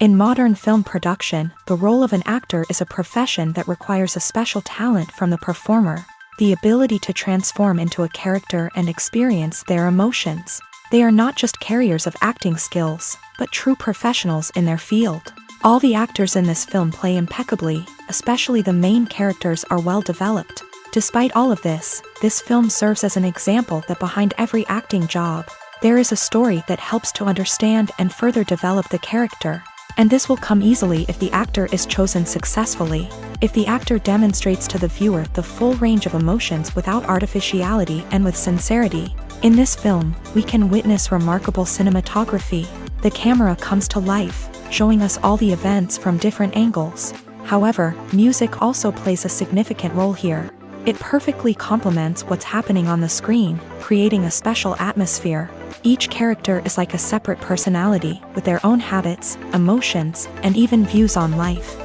In modern film production, the role of an actor is a profession that requires a special talent from the performer, the ability to transform into a character and experience their emotions. They are not just carriers of acting skills, but true professionals in their field. All the actors in this film play impeccably, especially the main characters are well developed. Despite all of this film serves as an example that behind every acting job, there is a story that helps to understand and further develop the character. And this will come easily if the actor is chosen successfully. If the actor demonstrates to the viewer the full range of emotions without artificiality and with sincerity. In this film, we can witness remarkable cinematography. The camera comes to life, showing us all the events from different angles. However, music also plays a significant role here. It perfectly complements what's happening on the screen, creating a special atmosphere. Each character is like a separate personality, with their own habits, emotions, and even views on life.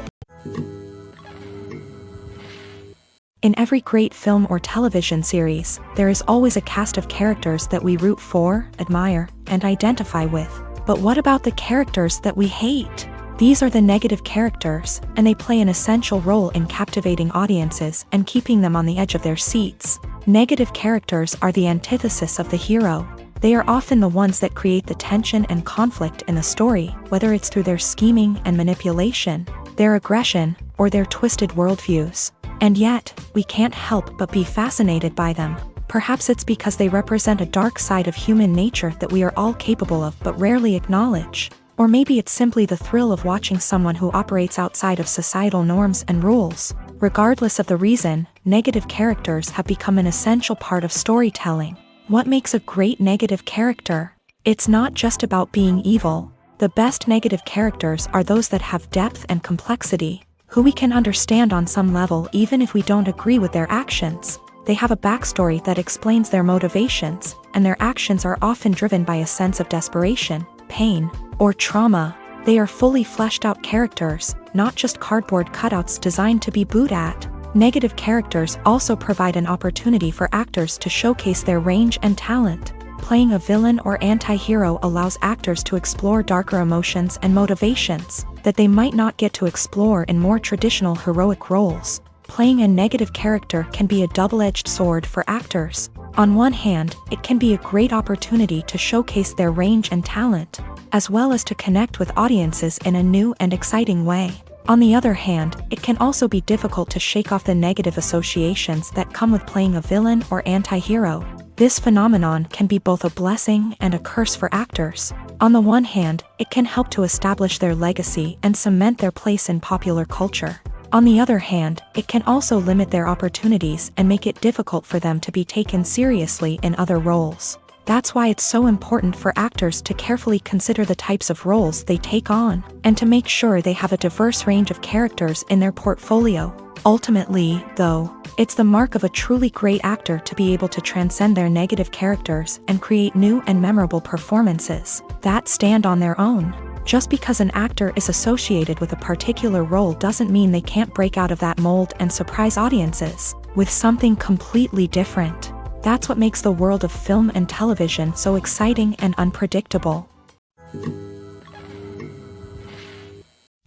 In every great film or television series, there is always a cast of characters that we root for, admire, and identify with. But what about the characters that we hate? These are the negative characters, and they play an essential role in captivating audiences and keeping them on the edge of their seats. Negative characters are the antithesis of the hero. They are often the ones that create the tension and conflict in the story, whether it's through their scheming and manipulation, their aggression, or their twisted worldviews. And yet, we can't help but be fascinated by them. Perhaps it's because they represent a dark side of human nature that we are all capable of but rarely acknowledge. Or maybe it's simply the thrill of watching someone who operates outside of societal norms and rules. Regardless of the reason, negative characters have become an essential part of storytelling. What makes a great negative character? It's not just about being evil. The best negative characters are those that have depth and complexity, who we can understand on some level even if we don't agree with their actions. They have a backstory that explains their motivations, and their actions are often driven by a sense of desperation, pain, or trauma. They are fully fleshed out characters, not just cardboard cutouts designed to be booed at. Negative characters also provide an opportunity for actors to showcase their range and talent. Playing a villain or anti-hero allows actors to explore darker emotions and motivations that they might not get to explore in more traditional heroic roles. Playing a negative character can be a double-edged sword for actors. On one hand, it can be a great opportunity to showcase their range and talent, as well as to connect with audiences in a new and exciting way. On the other hand, it can also be difficult to shake off the negative associations that come with playing a villain or anti-hero. This phenomenon can be both a blessing and a curse for actors. On the one hand, it can help to establish their legacy and cement their place in popular culture. On the other hand, it can also limit their opportunities and make it difficult for them to be taken seriously in other roles. That's why it's so important for actors to carefully consider the types of roles they take on, and to make sure they have a diverse range of characters in their portfolio. Ultimately, though, it's the mark of a truly great actor to be able to transcend their negative characters and create new and memorable performances that stand on their own. Just because an actor is associated with a particular role doesn't mean they can't break out of that mold and surprise audiences with something completely different. That's what makes the world of film and television so exciting and unpredictable.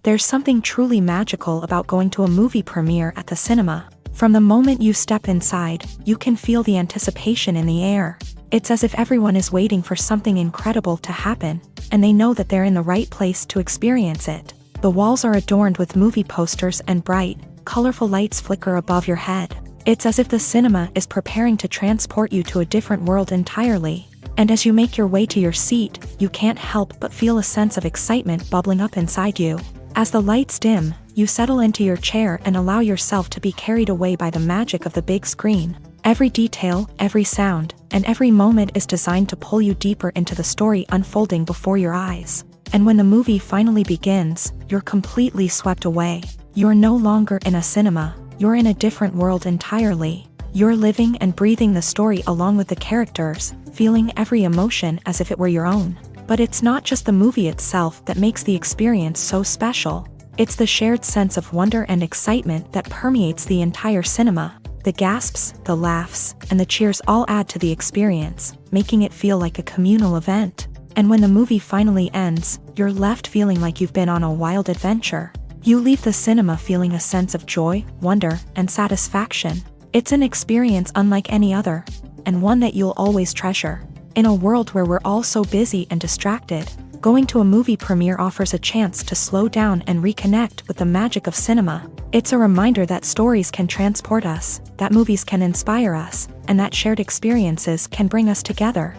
There's something truly magical about going to a movie premiere at the cinema. From the moment you step inside, you can feel the anticipation in the air. It's as if everyone is waiting for something incredible to happen, and they know that they're in the right place to experience it. The walls are adorned with movie posters and bright, colorful lights flicker above your head. It's as if the cinema is preparing to transport you to a different world entirely. And as you make your way to your seat, you can't help but feel a sense of excitement bubbling up inside you. As the lights dim, you settle into your chair and allow yourself to be carried away by the magic of the big screen. Every detail, every sound, and every moment is designed to pull you deeper into the story unfolding before your eyes. And when the movie finally begins, you're completely swept away. You're no longer in a cinema. You're in a different world entirely. You're living and breathing the story along with the characters, feeling every emotion as if it were your own. But it's not just the movie itself that makes the experience so special. It's the shared sense of wonder and excitement that permeates the entire cinema. The gasps, the laughs, and the cheers all add to the experience, making it feel like a communal event. And when the movie finally ends, you're left feeling like you've been on a wild adventure. You leave the cinema feeling a sense of joy, wonder, and satisfaction. It's an experience unlike any other, and one that you'll always treasure. In a world where we're all so busy and distracted, going to a movie premiere offers a chance to slow down and reconnect with the magic of cinema. It's a reminder that stories can transport us, that movies can inspire us, and that shared experiences can bring us together.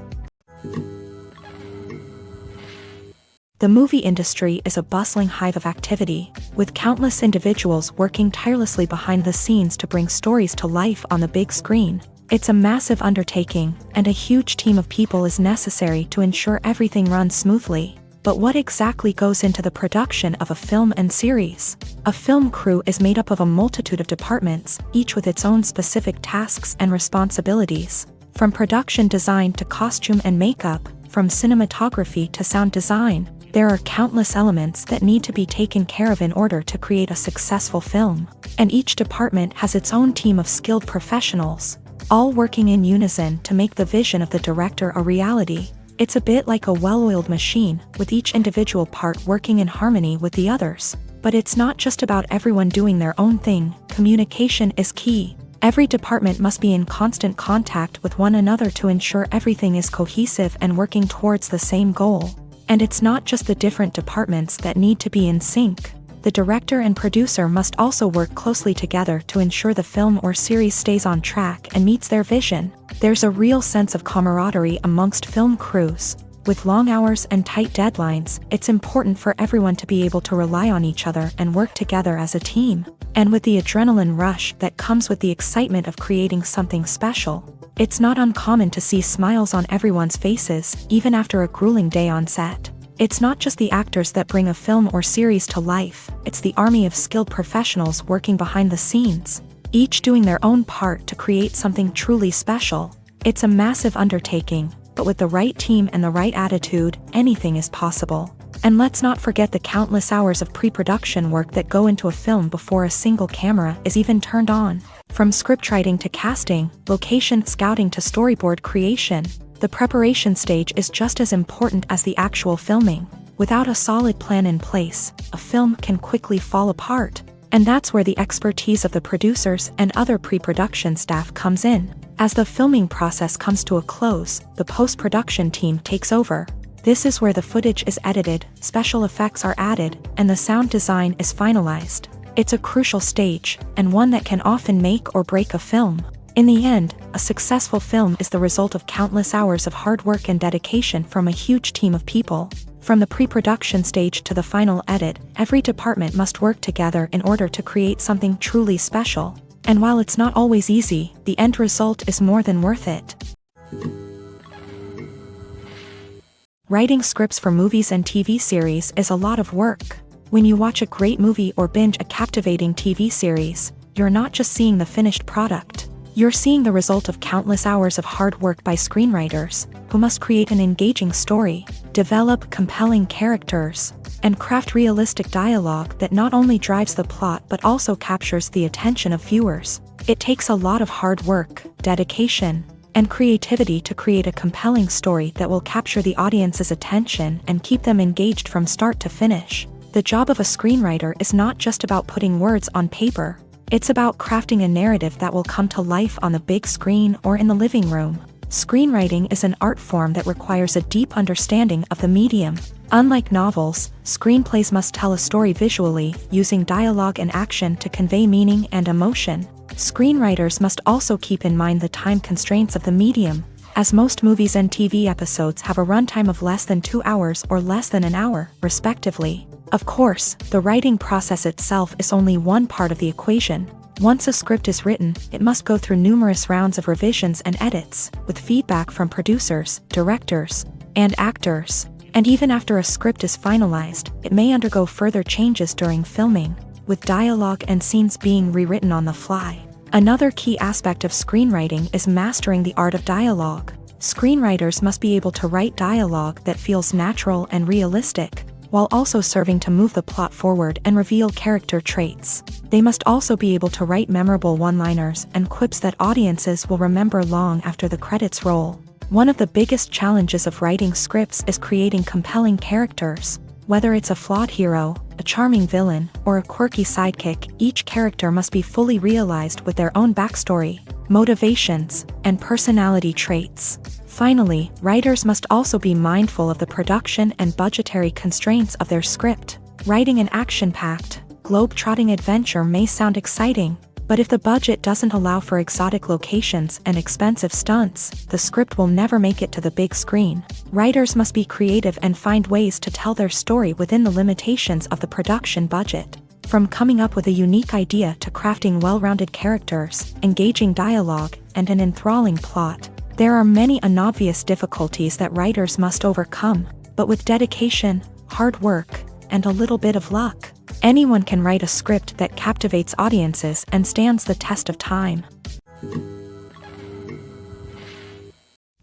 The movie industry is a bustling hive of activity, with countless individuals working tirelessly behind the scenes to bring stories to life on the big screen. It's a massive undertaking, and a huge team of people is necessary to ensure everything runs smoothly. But what exactly goes into the production of a film and series? A film crew is made up of a multitude of departments, each with its own specific tasks and responsibilities. From production design to costume and makeup, from cinematography to sound design, there are countless elements that need to be taken care of in order to create a successful film. And each department has its own team of skilled professionals, all working in unison to make the vision of the director a reality. It's a bit like a well-oiled machine, with each individual part working in harmony with the others. But it's not just about everyone doing their own thing. Communication is key. Every department must be in constant contact with one another to ensure everything is cohesive and working towards the same goal. And it's not just the different departments that need to be in sync. The director and producer must also work closely together to ensure the film or series stays on track and meets their vision. There's a real sense of camaraderie amongst film crews. With long hours and tight deadlines, it's important for everyone to be able to rely on each other and work together as a team. And with the adrenaline rush that comes with the excitement of creating something special, it's not uncommon to see smiles on everyone's faces, even after a grueling day on set. It's not just the actors that bring a film or series to life, it's the army of skilled professionals working behind the scenes, each doing their own part to create something truly special. It's a massive undertaking, but with the right team and the right attitude, anything is possible. And let's not forget the countless hours of pre-production work that go into a film before a single camera is even turned on. From scriptwriting to casting, location scouting to storyboard creation, the preparation stage is just as important as the actual filming. Without a solid plan in place, a film can quickly fall apart. And that's where the expertise of the producers and other pre-production staff comes in. As the filming process comes to a close, the post-production team takes over. This is where the footage is edited, special effects are added, and the sound design is finalized. It's a crucial stage, and one that can often make or break a film. In the end, a successful film is the result of countless hours of hard work and dedication from a huge team of people. From the pre-production stage to the final edit, every department must work together in order to create something truly special. And while it's not always easy, the end result is more than worth it. Writing scripts for movies and TV series is a lot of work. When you watch a great movie or binge a captivating TV series, you're not just seeing the finished product. You're seeing the result of countless hours of hard work by screenwriters, who must create an engaging story, develop compelling characters, and craft realistic dialogue that not only drives the plot but also captures the attention of viewers. It takes a lot of hard work, dedication, and creativity to create a compelling story that will capture the audience's attention and keep them engaged from start to finish. The job of a screenwriter is not just about putting words on paper. It's about crafting a narrative that will come to life on the big screen or in the living room. Screenwriting is an art form that requires a deep understanding of the medium. Unlike novels, screenplays must tell a story visually, using dialogue and action to convey meaning and emotion. Screenwriters must also keep in mind the time constraints of the medium, as most movies and TV episodes have a runtime of less than 2 hours or less than an hour, respectively. Of course, the writing process itself is only one part of the equation. Once a script is written, it must go through numerous rounds of revisions and edits, with feedback from producers, directors, and actors. And even after a script is finalized, it may undergo further changes during filming, with dialogue and scenes being rewritten on the fly. Another key aspect of screenwriting is mastering the art of dialogue. Screenwriters must be able to write dialogue that feels natural and realistic, while also serving to move the plot forward and reveal character traits. They must also be able to write memorable one-liners and quips that audiences will remember long after the credits roll. One of the biggest challenges of writing scripts is creating compelling characters. Whether it's a flawed hero, a charming villain, or a quirky sidekick, each character must be fully realized with their own backstory, motivations, and personality traits. Finally, writers must also be mindful of the production and budgetary constraints of their script. Writing an action-packed, globe-trotting adventure may sound exciting, but if the budget doesn't allow for exotic locations and expensive stunts, the script will never make it to the big screen. Writers must be creative and find ways to tell their story within the limitations of the production budget. From coming up with a unique idea to crafting well-rounded characters, engaging dialogue, and an enthralling plot, there are many unobvious difficulties that writers must overcome, but with dedication, hard work, and a little bit of luck, anyone can write a script that captivates audiences and stands the test of time.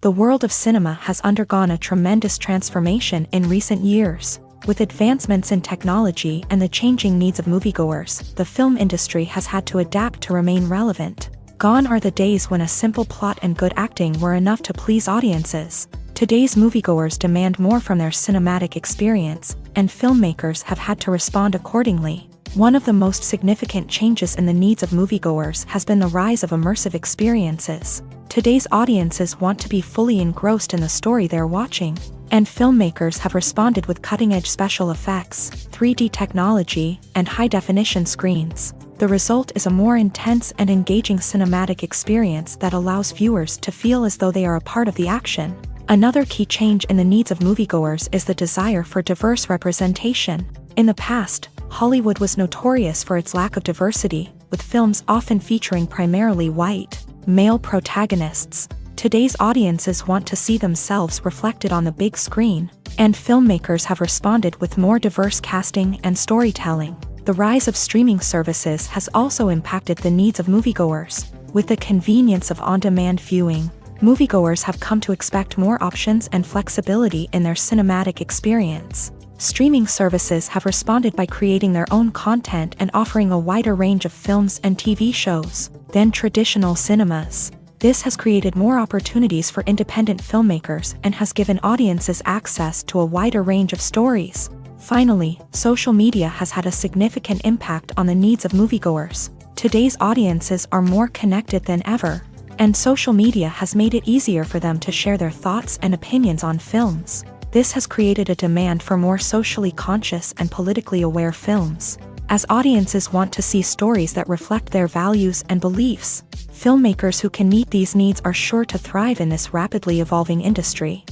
The world of cinema has undergone a tremendous transformation in recent years. With advancements in technology and the changing needs of moviegoers, the film industry has had to adapt to remain relevant. Gone are the days when a simple plot and good acting were enough to please audiences. Today's moviegoers demand more from their cinematic experience, and filmmakers have had to respond accordingly. One of the most significant changes in the needs of moviegoers has been the rise of immersive experiences. Today's audiences want to be fully engrossed in the story they're watching, and filmmakers have responded with cutting-edge special effects, 3D technology, and high-definition screens. The result is a more intense and engaging cinematic experience that allows viewers to feel as though they are a part of the action. Another key change in the needs of moviegoers is the desire for diverse representation. In the past, Hollywood was notorious for its lack of diversity, with films often featuring primarily white, male protagonists. Today's audiences want to see themselves reflected on the big screen, and filmmakers have responded with more diverse casting and storytelling. The rise of streaming services has also impacted the needs of moviegoers. With the convenience of on-demand viewing, moviegoers have come to expect more options and flexibility in their cinematic experience. Streaming services have responded by creating their own content and offering a wider range of films and TV shows than traditional cinemas. This has created more opportunities for independent filmmakers and has given audiences access to a wider range of stories. Finally, social media has had a significant impact on the needs of moviegoers. Today's audiences are more connected than ever, and social media has made it easier for them to share their thoughts and opinions on films. This has created a demand for more socially conscious and politically aware films. As audiences want to see stories that reflect their values and beliefs, filmmakers who can meet these needs are sure to thrive in this rapidly evolving industry.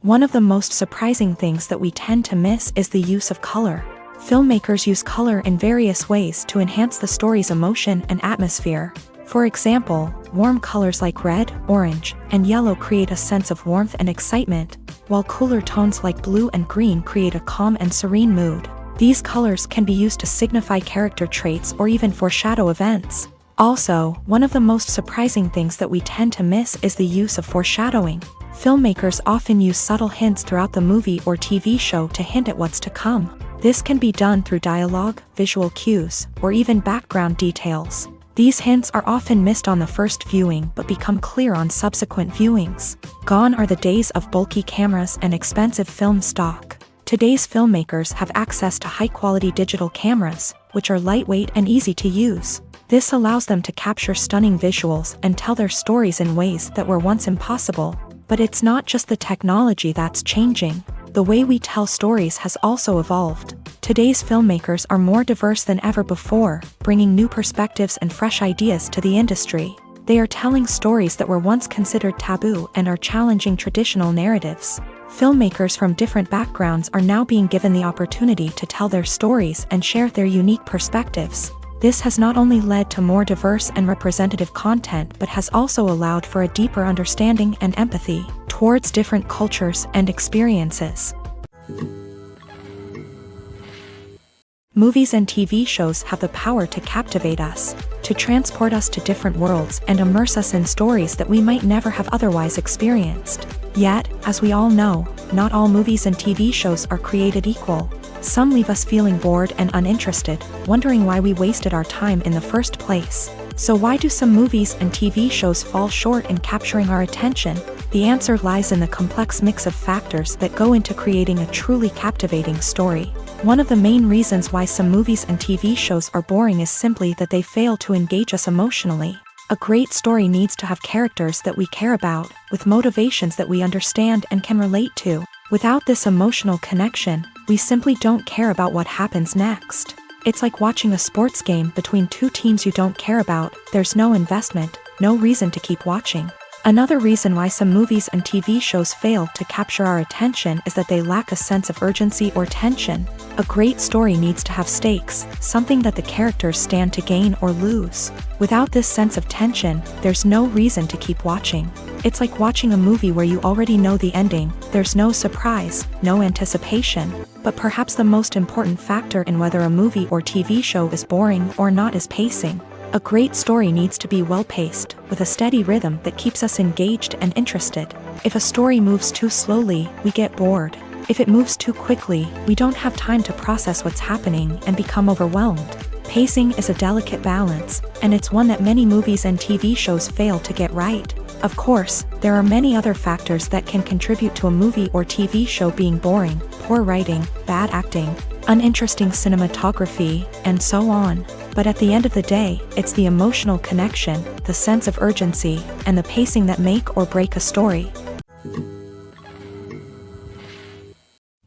One of the most surprising things that we tend to miss is the use of color. Filmmakers use color in various ways to enhance the story's emotion and atmosphere. For example, warm colors like red, orange, and yellow create a sense of warmth and excitement, while cooler tones like blue and green create a calm and serene mood. These colors can be used to signify character traits or even foreshadow events. Also, one of the most surprising things that we tend to miss is the use of foreshadowing. Filmmakers often use subtle hints throughout the movie or TV show to hint at what's to come. This can be done through dialogue, visual cues, or even background details. These hints are often missed on the first viewing but become clear on subsequent viewings. Gone are the days of bulky cameras and expensive film stock. Today's filmmakers have access to high-quality digital cameras, which are lightweight and easy to use. This allows them to capture stunning visuals and tell their stories in ways that were once impossible. But it's not just the technology that's changing. The way we tell stories has also evolved. Today's filmmakers are more diverse than ever before, bringing new perspectives and fresh ideas to the industry. They are telling stories that were once considered taboo and are challenging traditional narratives. Filmmakers from different backgrounds are now being given the opportunity to tell their stories and share their unique perspectives. This has not only led to more diverse and representative content but has also allowed for a deeper understanding and empathy towards different cultures and experiences. Movies and TV shows have the power to captivate us, to transport us to different worlds and immerse us in stories that we might never have otherwise experienced. Yet, as we all know, not all movies and TV shows are created equal. Some leave us feeling bored and uninterested, wondering why we wasted our time in the first place. So why do some movies and TV shows fall short in capturing our attention? The answer lies in the complex mix of factors that go into creating a truly captivating story. One of the main reasons why some movies and TV shows are boring is simply that they fail to engage us emotionally. A great story needs to have characters that we care about, with motivations that we understand and can relate to. Without this emotional connection, we simply don't care about what happens next. It's like watching a sports game between two teams you don't care about. There's no investment, no reason to keep watching. Another reason why some movies and TV shows fail to capture our attention is that they lack a sense of urgency or tension. A great story needs to have stakes, something that the characters stand to gain or lose. Without this sense of tension, there's no reason to keep watching. It's like watching a movie where you already know the ending. There's no surprise, no anticipation. But perhaps the most important factor in whether a movie or TV show is boring or not is pacing. A great story needs to be well-paced, with a steady rhythm that keeps us engaged and interested. If a story moves too slowly, we get bored. If it moves too quickly, we don't have time to process what's happening and become overwhelmed. Pacing is a delicate balance, and it's one that many movies and TV shows fail to get right. Of course, there are many other factors that can contribute to a movie or TV show being boring: poor writing, bad acting, uninteresting cinematography, and so on. But at the end of the day, it's the emotional connection, the sense of urgency, and the pacing that make or break a story.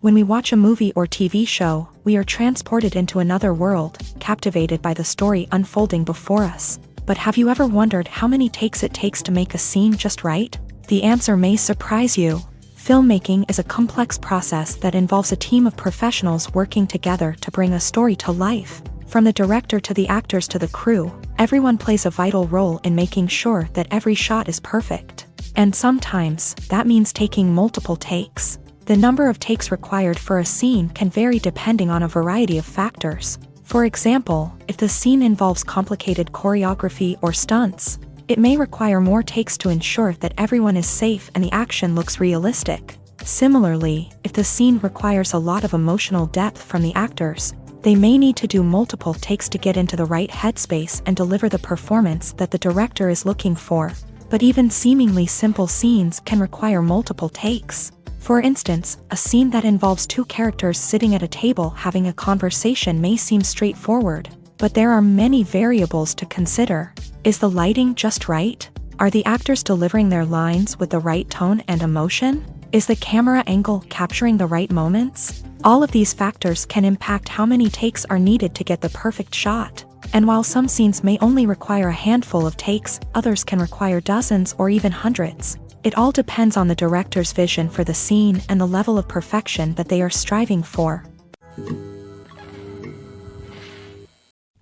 When we watch a movie or TV show, we are transported into another world, captivated by the story unfolding before us. But have you ever wondered how many takes it takes to make a scene just right? The answer may surprise you. Filmmaking is a complex process that involves a team of professionals working together to bring a story to life. From the director to the actors to the crew, everyone plays a vital role in making sure that every shot is perfect. And sometimes, that means taking multiple takes. The number of takes required for a scene can vary depending on a variety of factors. For example, if the scene involves complicated choreography or stunts, it may require more takes to ensure that everyone is safe and the action looks realistic. Similarly, if the scene requires a lot of emotional depth from the actors, they may need to do multiple takes to get into the right headspace and deliver the performance that the director is looking for. But even seemingly simple scenes can require multiple takes. For instance, a scene that involves two characters sitting at a table having a conversation may seem straightforward, but there are many variables to consider. Is the lighting just right? Are the actors delivering their lines with the right tone and emotion? Is the camera angle capturing the right moments? All of these factors can impact how many takes are needed to get the perfect shot. And while some scenes may only require a handful of takes, others can require dozens or even hundreds. It all depends on the director's vision for the scene and the level of perfection that they are striving for.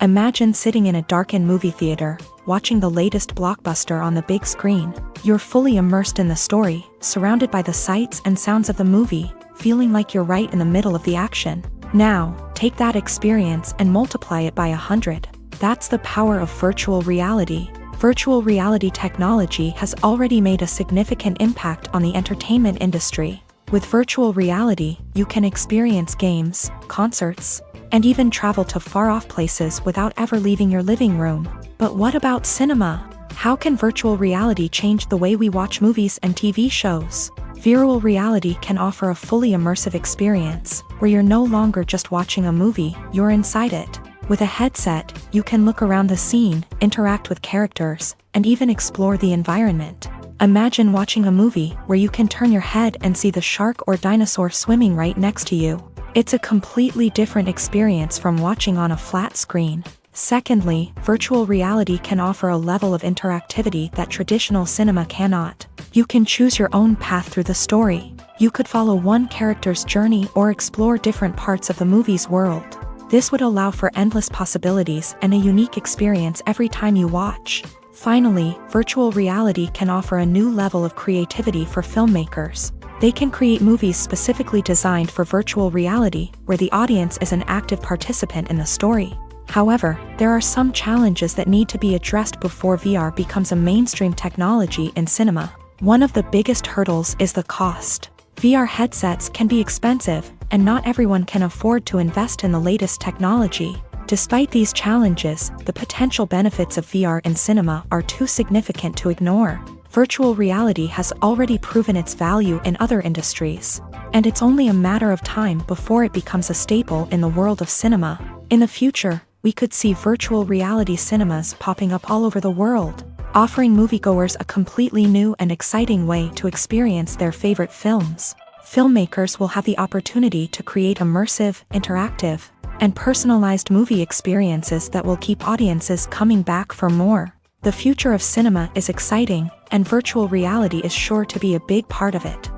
Imagine sitting in a darkened movie theater, watching the latest blockbuster on the big screen. You're fully immersed in the story, surrounded by the sights and sounds of the movie, feeling like you're right in the middle of the action. Now, take that experience and multiply it by 100. That's the power of virtual reality. Virtual reality technology has already made a significant impact on the entertainment industry. With virtual reality, you can experience games, concerts, and even travel to far-off places without ever leaving your living room. But what about cinema? How can virtual reality change the way we watch movies and TV shows? Virtual reality can offer a fully immersive experience, where you're no longer just watching a movie, you're inside it. With a headset, you can look around the scene, interact with characters, and even explore the environment. Imagine watching a movie where you can turn your head and see the shark or dinosaur swimming right next to you. It's a completely different experience from watching on a flat screen. Secondly, virtual reality can offer a level of interactivity that traditional cinema cannot. You can choose your own path through the story. You could follow one character's journey or explore different parts of the movie's world. This would allow for endless possibilities and a unique experience every time you watch. Finally, virtual reality can offer a new level of creativity for filmmakers. They can create movies specifically designed for virtual reality, where the audience is an active participant in the story. However, there are some challenges that need to be addressed before VR becomes a mainstream technology in cinema. One of the biggest hurdles is the cost. VR headsets can be expensive, and not everyone can afford to invest in the latest technology. Despite these challenges, the potential benefits of VR in cinema are too significant to ignore. Virtual reality has already proven its value in other industries, and it's only a matter of time before it becomes a staple in the world of cinema. In the future, we could see virtual reality cinemas popping up all over the world, offering moviegoers a completely new and exciting way to experience their favorite films. Filmmakers will have the opportunity to create immersive, interactive, and personalized movie experiences that will keep audiences coming back for more. The future of cinema is exciting, and virtual reality is sure to be a big part of it.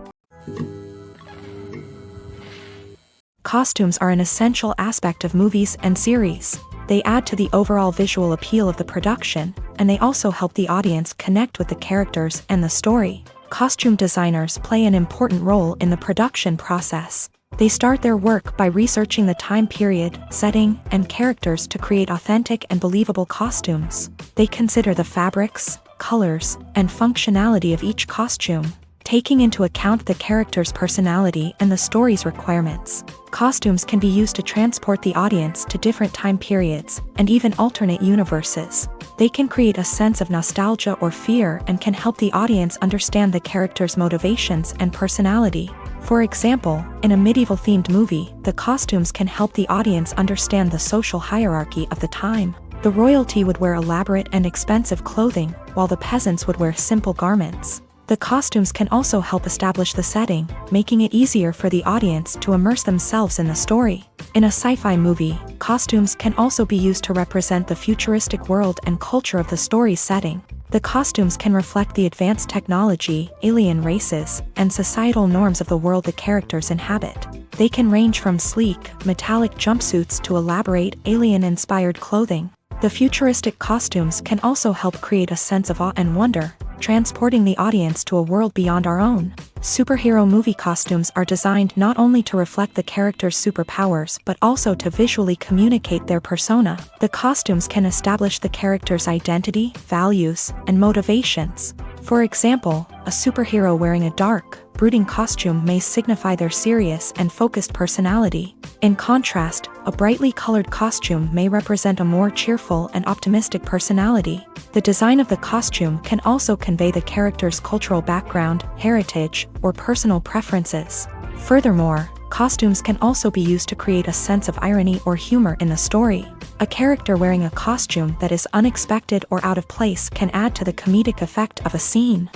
Costumes are an essential aspect of movies and series. They add to the overall visual appeal of the production, and they also help the audience connect with the characters and the story. Costume designers play an important role in the production process. They start their work by researching the time period, setting, and characters to create authentic and believable costumes. They consider the fabrics, colors, and functionality of each costume, taking into account the character's personality and the story's requirements. Costumes can be used to transport the audience to different time periods and even alternate universes. They can create a sense of nostalgia or fear and can help the audience understand the character's motivations and personality. For example, in a medieval-themed movie, the costumes can help the audience understand the social hierarchy of the time. The royalty would wear elaborate and expensive clothing, while the peasants would wear simple garments. The costumes can also help establish the setting, making it easier for the audience to immerse themselves in the story. In a sci-fi movie, costumes can also be used to represent the futuristic world and culture of the story's setting. The costumes can reflect the advanced technology, alien races, and societal norms of the world the characters inhabit. They can range from sleek, metallic jumpsuits to elaborate, alien-inspired clothing. The futuristic costumes can also help create a sense of awe and wonder, transporting the audience to a world beyond our own. Superhero movie costumes are designed not only to reflect the character's superpowers but also to visually communicate their persona. The costumes can establish the character's identity, values, and motivations. For example, a superhero wearing a dark, brooding costume may signify their serious and focused personality. In contrast, a brightly colored costume may represent a more cheerful and optimistic personality. The design of the costume can also convey the character's cultural background, heritage, or personal preferences. Furthermore, costumes can also be used to create a sense of irony or humor in the story. A character wearing a costume that is unexpected or out of place can add to the comedic effect of a scene.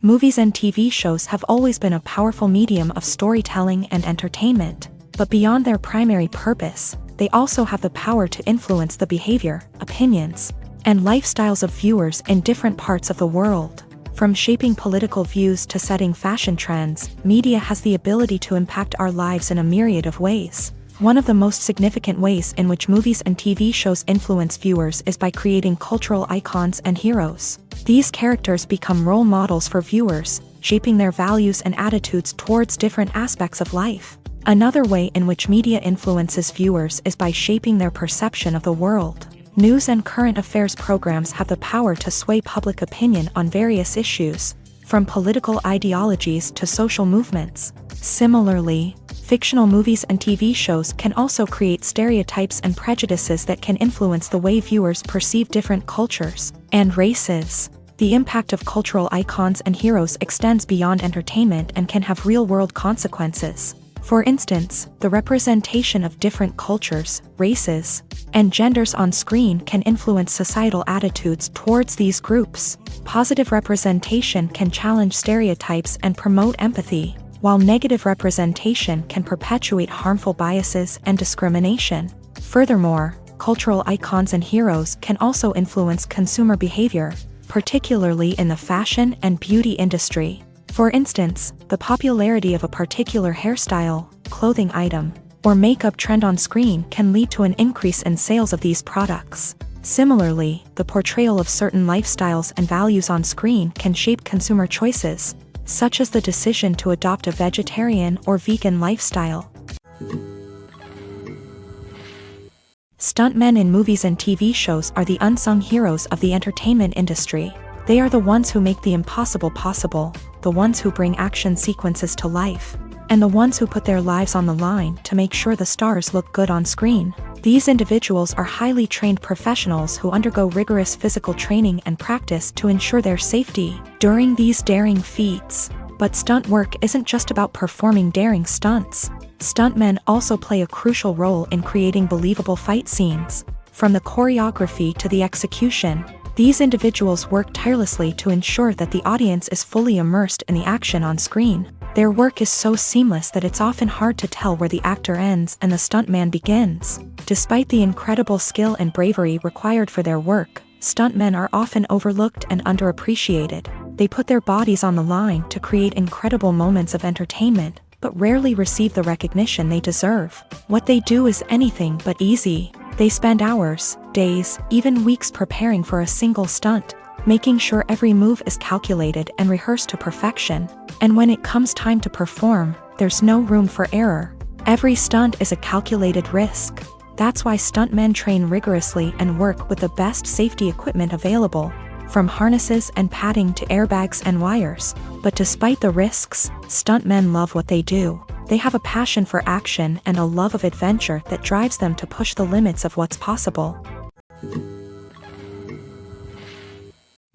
Movies and TV shows have always been a powerful medium of storytelling and entertainment, but beyond their primary purpose, they also have the power to influence the behavior, opinions, and lifestyles of viewers in different parts of the world. From shaping political views to setting fashion trends, media has the ability to impact our lives in a myriad of ways. One of the most significant ways in which movies and TV shows influence viewers is by creating cultural icons and heroes. These characters become role models for viewers, shaping their values and attitudes towards different aspects of life. Another way in which media influences viewers is by shaping their perception of the world. News and current affairs programs have the power to sway public opinion on various issues, from political ideologies to social movements. Similarly, fictional movies and TV shows can also create stereotypes and prejudices that can influence the way viewers perceive different cultures and races. The impact of cultural icons and heroes extends beyond entertainment and can have real-world consequences. For instance, the representation of different cultures, races, and genders on screen can influence societal attitudes towards these groups. Positive representation can challenge stereotypes and promote empathy, while negative representation can perpetuate harmful biases and discrimination. Furthermore, cultural icons and heroes can also influence consumer behavior, particularly in the fashion and beauty industry. For instance, the popularity of a particular hairstyle, clothing item, or makeup trend on screen can lead to an increase in sales of these products. Similarly, the portrayal of certain lifestyles and values on screen can shape consumer choices, such as the decision to adopt a vegetarian or vegan lifestyle. Stuntmen in movies and TV shows are the unsung heroes of the entertainment industry. They are the ones who make the impossible possible, the ones who bring action sequences to life, and the ones who put their lives on the line to make sure the stars look good on screen. These individuals are highly trained professionals who undergo rigorous physical training and practice to ensure their safety during these daring feats. But stunt work isn't just about performing daring stunts. Stuntmen also play a crucial role in creating believable fight scenes. From the choreography to the execution, these individuals work tirelessly to ensure that the audience is fully immersed in the action on screen. Their work is so seamless that it's often hard to tell where the actor ends and the stuntman begins. Despite the incredible skill and bravery required for their work, stuntmen are often overlooked and underappreciated. They put their bodies on the line to create incredible moments of entertainment, but rarely receive the recognition they deserve. What they do is anything but easy. They spend hours, days, even weeks preparing for a single stunt, making sure every move is calculated and rehearsed to perfection. And when it comes time to perform, there's no room for error. Every stunt is a calculated risk. That's why stuntmen train rigorously and work with the best safety equipment available, from harnesses and padding to airbags and wires. But despite the risks, stuntmen love what they do. They have a passion for action and a love of adventure that drives them to push the limits of what's possible.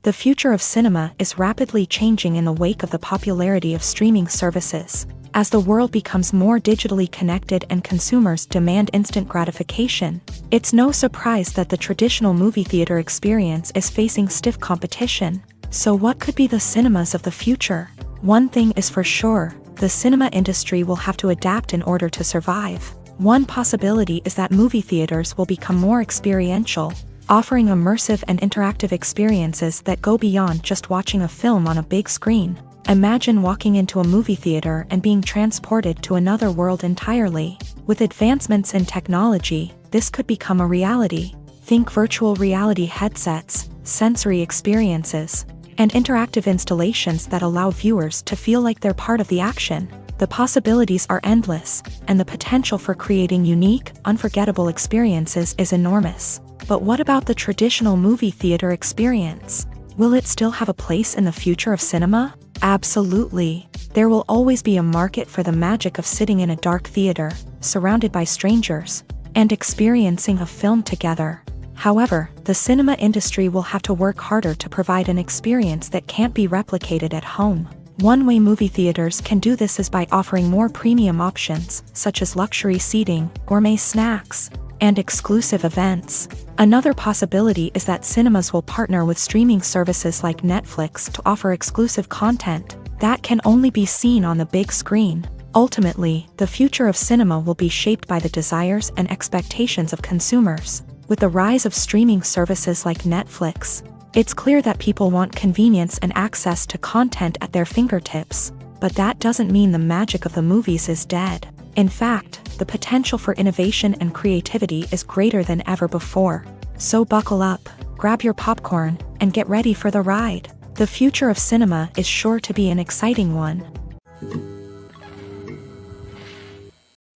The future of cinema is rapidly changing in the wake of the popularity of streaming services. As the world becomes more digitally connected and consumers demand instant gratification, it's no surprise that the traditional movie theater experience is facing stiff competition. So what could be the cinemas of the future? One thing is for sure, the cinema industry will have to adapt in order to survive. One possibility is that movie theaters will become more experiential, offering immersive and interactive experiences that go beyond just watching a film on a big screen. Imagine walking into a movie theater and being transported to another world entirely. With advancements in technology, this could become a reality. Think virtual reality headsets, sensory experiences, and interactive installations that allow viewers to feel like they're part of the action. The possibilities are endless, and the potential for creating unique, unforgettable experiences is enormous. But what about the traditional movie theater experience? Will it still have a place in the future of cinema? Absolutely. There will always be a market for the magic of sitting in a dark theater, surrounded by strangers, and experiencing a film together. However, the cinema industry will have to work harder to provide an experience that can't be replicated at home. One way movie theaters can do this is by offering more premium options, such as luxury seating, gourmet snacks, and exclusive events. Another possibility is that cinemas will partner with streaming services like Netflix to offer exclusive content that can only be seen on the big screen. Ultimately, the future of cinema will be shaped by the desires and expectations of consumers. With the rise of streaming services like Netflix, it's clear that people want convenience and access to content at their fingertips. But that doesn't mean the magic of the movies is dead. In fact, the potential for innovation and creativity is greater than ever before. So buckle up, grab your popcorn, and get ready for the ride. The future of cinema is sure to be an exciting one.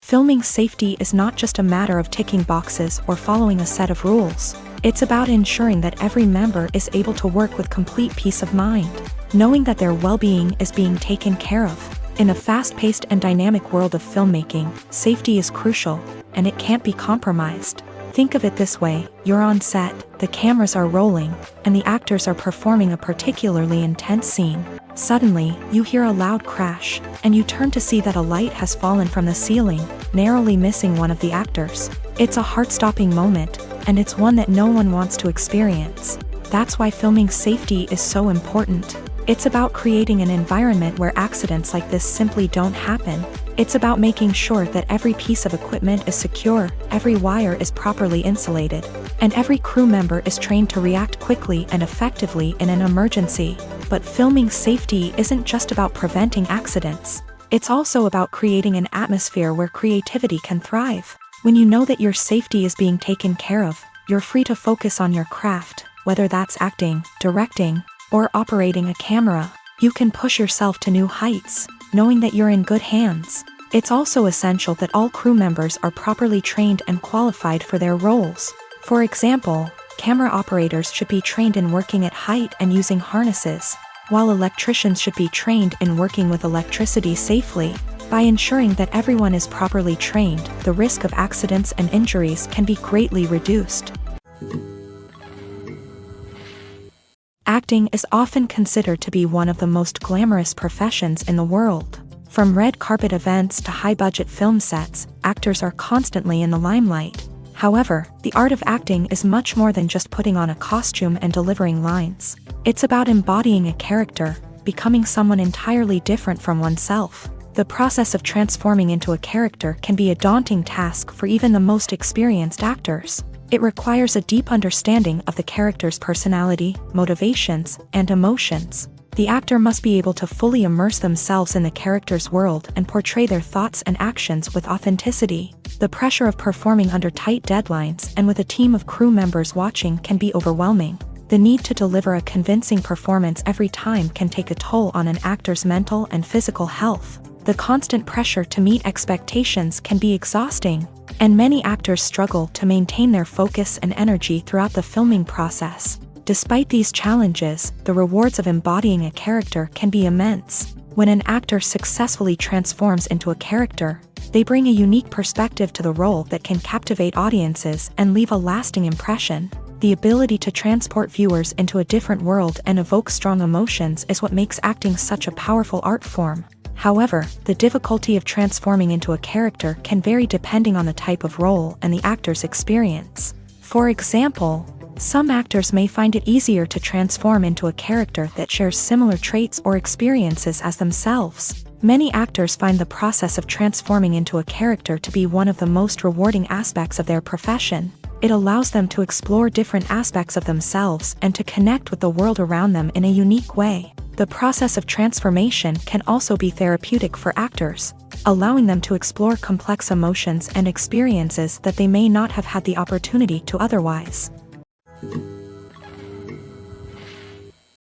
Filming safety is not just a matter of ticking boxes or following a set of rules. It's about ensuring that every member is able to work with complete peace of mind, knowing that their well-being is being taken care of. In a fast-paced and dynamic world of filmmaking, safety is crucial, and it can't be compromised. Think of it this way: you're on set, the cameras are rolling, and the actors are performing a particularly intense scene. Suddenly, you hear a loud crash, and you turn to see that a light has fallen from the ceiling, narrowly missing one of the actors. It's a heart-stopping moment, and it's one that no one wants to experience. That's why filming safety is so important. It's about creating an environment where accidents like this simply don't happen. It's about making sure that every piece of equipment is secure, every wire is properly insulated, and every crew member is trained to react quickly and effectively in an emergency. But filming safety isn't just about preventing accidents. It's also about creating an atmosphere where creativity can thrive. When you know that your safety is being taken care of, you're free to focus on your craft, whether that's acting, directing, or operating a camera. You can push yourself to new heights, knowing that you're in good hands. It's also essential that all crew members are properly trained and qualified for their roles. For example, camera operators should be trained in working at height and using harnesses, while electricians should be trained in working with electricity safely. By ensuring that everyone is properly trained, the risk of accidents and injuries can be greatly reduced. Acting is often considered to be one of the most glamorous professions in the world. From red carpet events to high-budget film sets, actors are constantly in the limelight. However, the art of acting is much more than just putting on a costume and delivering lines. It's about embodying a character, becoming someone entirely different from oneself. The process of transforming into a character can be a daunting task for even the most experienced actors. It requires a deep understanding of the character's personality, motivations, and emotions. The actor must be able to fully immerse themselves in the character's world and portray their thoughts and actions with authenticity. The pressure of performing under tight deadlines and with a team of crew members watching can be overwhelming. The need to deliver a convincing performance every time can take a toll on an actor's mental and physical health. The constant pressure to meet expectations can be exhausting, and many actors struggle to maintain their focus and energy throughout the filming process. Despite these challenges, the rewards of embodying a character can be immense. When an actor successfully transforms into a character, they bring a unique perspective to the role that can captivate audiences and leave a lasting impression. The ability to transport viewers into a different world and evoke strong emotions is what makes acting such a powerful art form. However, the difficulty of transforming into a character can vary depending on the type of role and the actor's experience. For example, some actors may find it easier to transform into a character that shares similar traits or experiences as themselves. Many actors find the process of transforming into a character to be one of the most rewarding aspects of their profession. It allows them to explore different aspects of themselves and to connect with the world around them in a unique way. The process of transformation can also be therapeutic for actors, allowing them to explore complex emotions and experiences that they may not have had the opportunity to otherwise.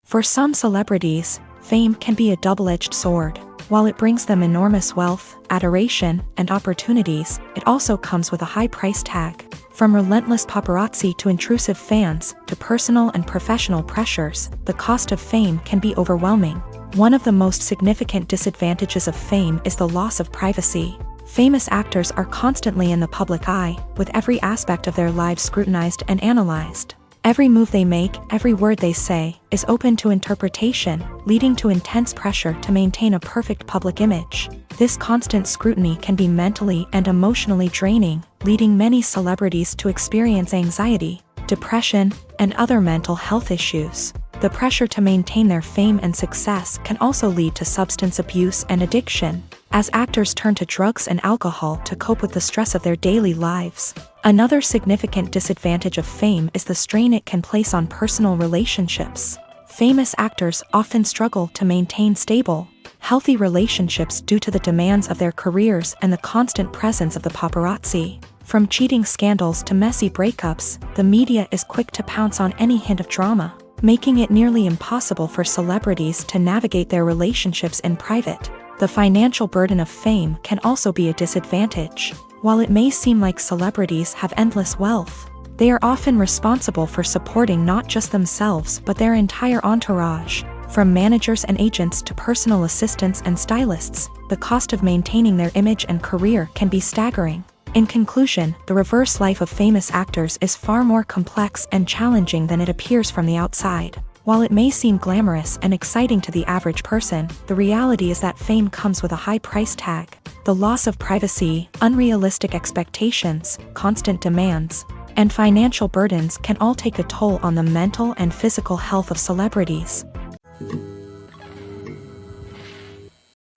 For some celebrities, fame can be a double-edged sword. While it brings them enormous wealth, adoration, and opportunities, it also comes with a high price tag. From relentless paparazzi to intrusive fans, to personal and professional pressures, the cost of fame can be overwhelming. One of the most significant disadvantages of fame is the loss of privacy. Famous actors are constantly in the public eye, with every aspect of their lives scrutinized and analyzed. Every move they make, every word they say, is open to interpretation, leading to intense pressure to maintain a perfect public image. This constant scrutiny can be mentally and emotionally draining, leading many celebrities to experience anxiety, depression, and other mental health issues. The pressure to maintain their fame and success can also lead to substance abuse and addiction, as actors turn to drugs and alcohol to cope with the stress of their daily lives. Another significant disadvantage of fame is the strain it can place on personal relationships. Famous actors often struggle to maintain stable, healthy relationships due to the demands of their careers and the constant presence of the paparazzi. From cheating scandals to messy breakups, the media is quick to pounce on any hint of drama, making it nearly impossible for celebrities to navigate their relationships in private. The financial burden of fame can also be a disadvantage. While it may seem like celebrities have endless wealth, they are often responsible for supporting not just themselves but their entire entourage. From managers and agents to personal assistants and stylists, the cost of maintaining their image and career can be staggering. In conclusion, the reverse life of famous actors is far more complex and challenging than it appears from the outside. While it may seem glamorous and exciting to the average person, the reality is that fame comes with a high price tag. The loss of privacy, unrealistic expectations, constant demands, and financial burdens can all take a toll on the mental and physical health of celebrities.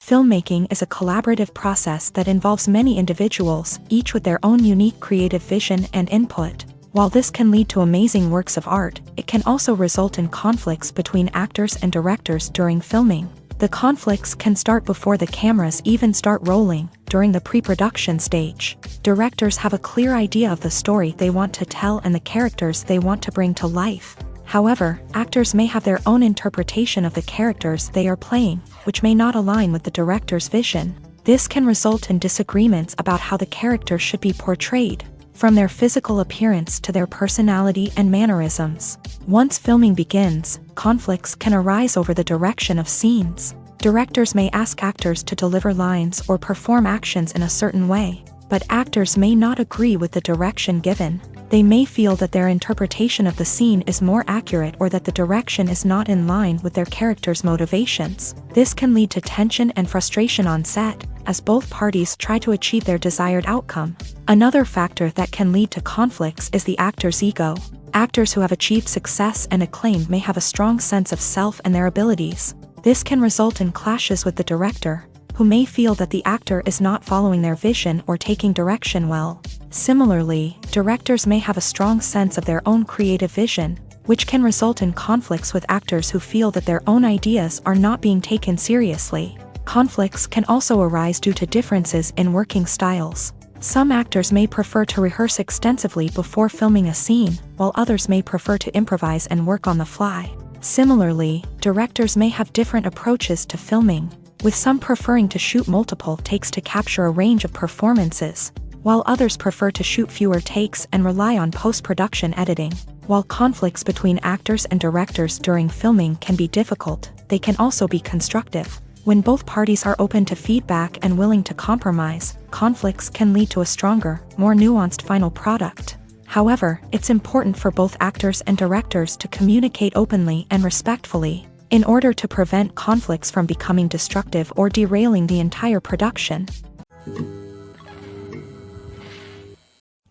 Filmmaking is a collaborative process that involves many individuals, each with their own unique creative vision and input. While this can lead to amazing works of art, it can also result in conflicts between actors and directors during filming. The conflicts can start before the cameras even start rolling, during the pre-production stage. Directors have a clear idea of the story they want to tell and the characters they want to bring to life. However, actors may have their own interpretation of the characters they are playing, which may not align with the director's vision. This can result in disagreements about how the character should be portrayed, from their physical appearance to their personality and mannerisms. Once filming begins, conflicts can arise over the direction of scenes. Directors may ask actors to deliver lines or perform actions in a certain way, but actors may not agree with the direction given. They may feel that their interpretation of the scene is more accurate or that the direction is not in line with their character's motivations. This can lead to tension and frustration on set, as both parties try to achieve their desired outcome. Another factor that can lead to conflicts is the actor's ego. Actors who have achieved success and acclaim may have a strong sense of self and their abilities. This can result in clashes with the director, who may feel that the actor is not following their vision or taking direction well. Similarly, directors may have a strong sense of their own creative vision, which can result in conflicts with actors who feel that their own ideas are not being taken seriously. Conflicts can also arise due to differences in working styles. Some actors may prefer to rehearse extensively before filming a scene, while others may prefer to improvise and work on the fly. Similarly, directors may have different approaches to filming, with some preferring to shoot multiple takes to capture a range of performances, while others prefer to shoot fewer takes and rely on post-production editing. While conflicts between actors and directors during filming can be difficult, they can also be constructive. When both parties are open to feedback and willing to compromise, conflicts can lead to a stronger, more nuanced final product. However, it's important for both actors and directors to communicate openly and respectfully, in order to prevent conflicts from becoming destructive or derailing the entire production.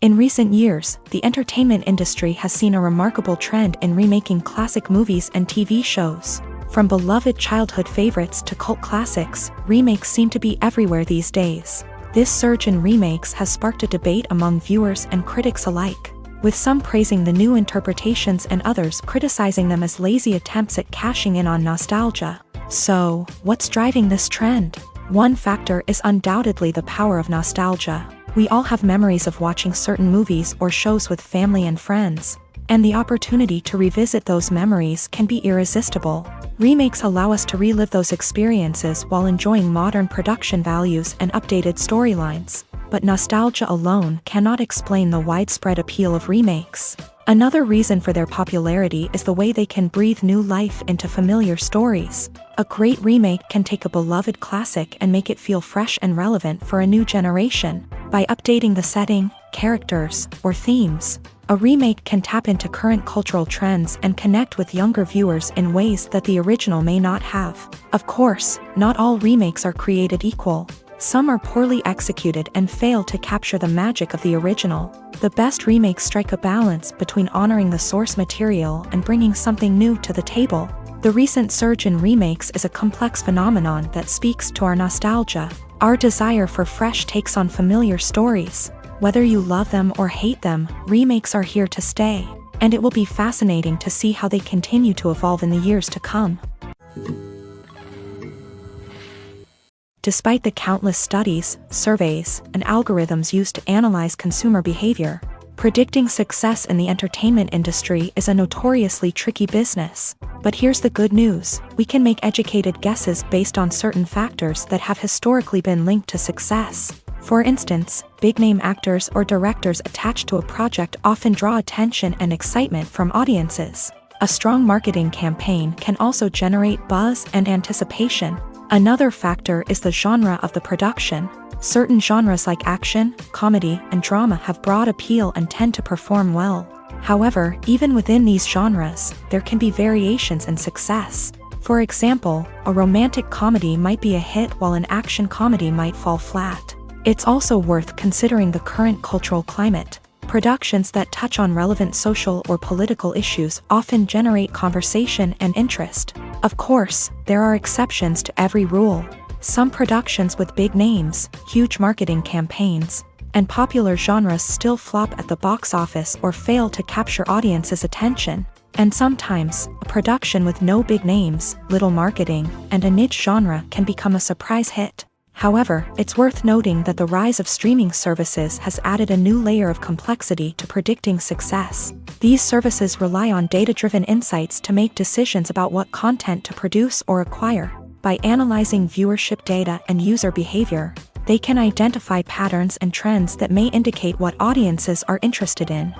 In recent years, the entertainment industry has seen a remarkable trend in remaking classic movies and TV shows. From beloved childhood favorites to cult classics, remakes seem to be everywhere these days. This surge in remakes has sparked a debate among viewers and critics alike, with some praising the new interpretations and others criticizing them as lazy attempts at cashing in on nostalgia. So, what's driving this trend? One factor is undoubtedly the power of nostalgia. We all have memories of watching certain movies or shows with family and friends, and the opportunity to revisit those memories can be irresistible. Remakes allow us to relive those experiences while enjoying modern production values and updated storylines, but nostalgia alone cannot explain the widespread appeal of remakes. Another reason for their popularity is the way they can breathe new life into familiar stories. A great remake can take a beloved classic and make it feel fresh and relevant for a new generation. By updating the setting, characters, or themes, a remake can tap into current cultural trends and connect with younger viewers in ways that the original may not have. Of course, not all remakes are created equal. Some are poorly executed and fail to capture the magic of the original. The best remakes strike a balance between honoring the source material and bringing something new to the table. The recent surge in remakes is a complex phenomenon that speaks to our nostalgia, our desire for fresh takes on familiar stories. Whether you love them or hate them, remakes are here to stay, and it will be fascinating to see how they continue to evolve in the years to come. Despite the countless studies, surveys, and algorithms used to analyze consumer behavior, predicting success in the entertainment industry is a notoriously tricky business. But here's the good news: we can make educated guesses based on certain factors that have historically been linked to success. For instance, big-name actors or directors attached to a project often draw attention and excitement from audiences. A strong marketing campaign can also generate buzz and anticipation. Another factor is the genre of the production. Certain genres like action, comedy, and drama have broad appeal and tend to perform well. However, even within these genres, there can be variations in success. For example, a romantic comedy might be a hit while an action comedy might fall flat. It's also worth considering the current cultural climate. Productions that touch on relevant social or political issues often generate conversation and interest. Of course, there are exceptions to every rule. Some productions with big names, huge marketing campaigns, and popular genres still flop at the box office or fail to capture audiences' attention. And sometimes, a production with no big names, little marketing, and a niche genre can become a surprise hit. However, it's worth noting that the rise of streaming services has added a new layer of complexity to predicting success. These services rely on data-driven insights to make decisions about what content to produce or acquire. By analyzing viewership data and user behavior, they can identify patterns and trends that may indicate what audiences are interested in.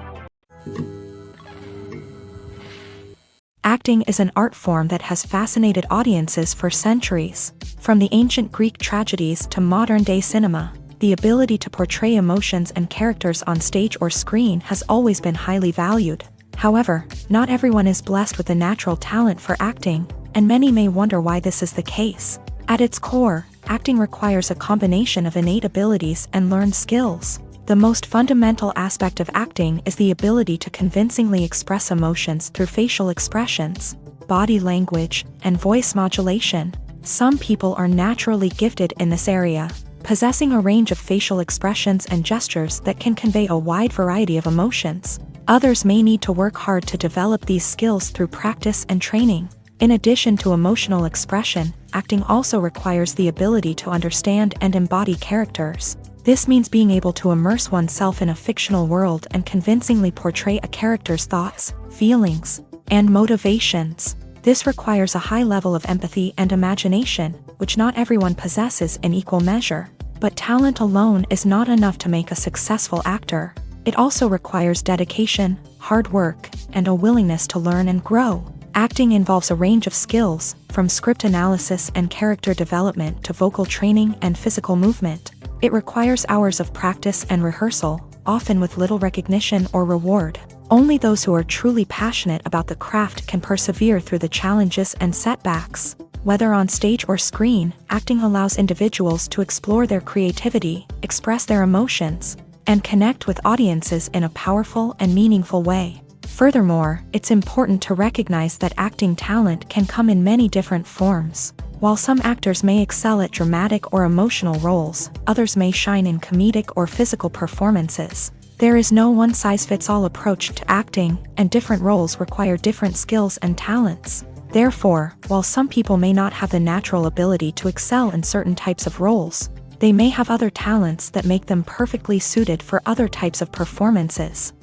Acting is an art form that has fascinated audiences for centuries. From the ancient Greek tragedies to modern-day cinema, the ability to portray emotions and characters on stage or screen has always been highly valued. However, not everyone is blessed with a natural talent for acting, and many may wonder why this is the case. At its core, acting requires a combination of innate abilities and learned skills. The most fundamental aspect of acting is the ability to convincingly express emotions through facial expressions, body language, and voice modulation. Some people are naturally gifted in this area, possessing a range of facial expressions and gestures that can convey a wide variety of emotions. Others may need to work hard to develop these skills through practice and training. In addition to emotional expression, acting also requires the ability to understand and embody characters. This means being able to immerse oneself in a fictional world and convincingly portray a character's thoughts, feelings, and motivations. This requires a high level of empathy and imagination, which not everyone possesses in equal measure. But talent alone is not enough to make a successful actor. It also requires dedication, hard work, and a willingness to learn and grow. Acting involves a range of skills, from script analysis and character development to vocal training and physical movement. It requires hours of practice and rehearsal, often with little recognition or reward. Only those who are truly passionate about the craft can persevere through the challenges and setbacks. Whether on stage or screen, acting allows individuals to explore their creativity, express their emotions, and connect with audiences in a powerful and meaningful way. Furthermore, it's important to recognize that acting talent can come in many different forms. While some actors may excel at dramatic or emotional roles, others may shine in comedic or physical performances. There is no one-size-fits-all approach to acting, and different roles require different skills and talents. Therefore, while some people may not have the natural ability to excel in certain types of roles, they may have other talents that make them perfectly suited for other types of performances.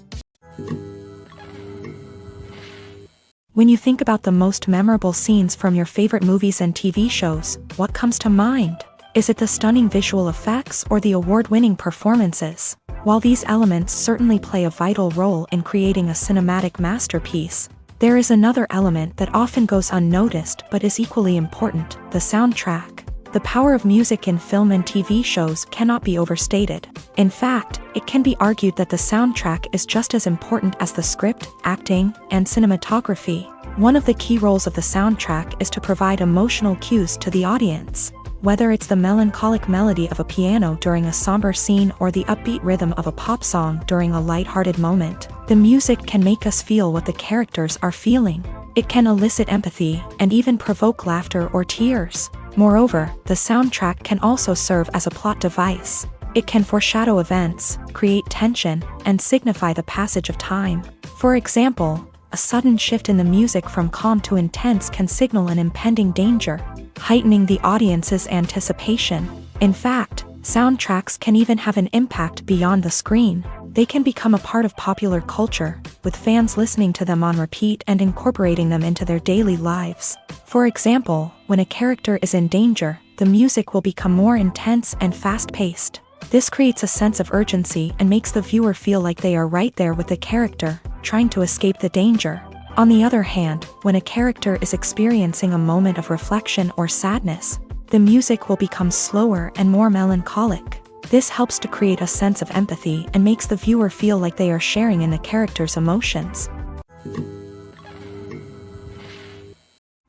When you think about the most memorable scenes from your favorite movies and TV shows, what comes to mind? Is it the stunning visual effects or the award-winning performances? While these elements certainly play a vital role in creating a cinematic masterpiece, there is another element that often goes unnoticed but is equally important: the soundtrack. The power of music in film and TV shows cannot be overstated. In fact, it can be argued that the soundtrack is just as important as the script, acting, and cinematography. One of the key roles of the soundtrack is to provide emotional cues to the audience. Whether it's the melancholic melody of a piano during a somber scene or the upbeat rhythm of a pop song during a lighthearted moment, the music can make us feel what the characters are feeling. It can elicit empathy and even provoke laughter or tears. Moreover, the soundtrack can also serve as a plot device. It can foreshadow events, create tension, and signify the passage of time. For example, a sudden shift in the music from calm to intense can signal an impending danger, heightening the audience's anticipation. In fact, soundtracks can even have an impact beyond the screen. They can become a part of popular culture, with fans listening to them on repeat and incorporating them into their daily lives. For example, when a character is in danger, the music will become more intense and fast-paced. This creates a sense of urgency and makes the viewer feel like they are right there with the character, trying to escape the danger. On the other hand, when a character is experiencing a moment of reflection or sadness, the music will become slower and more melancholic. This helps to create a sense of empathy and makes the viewer feel like they are sharing in the character's emotions.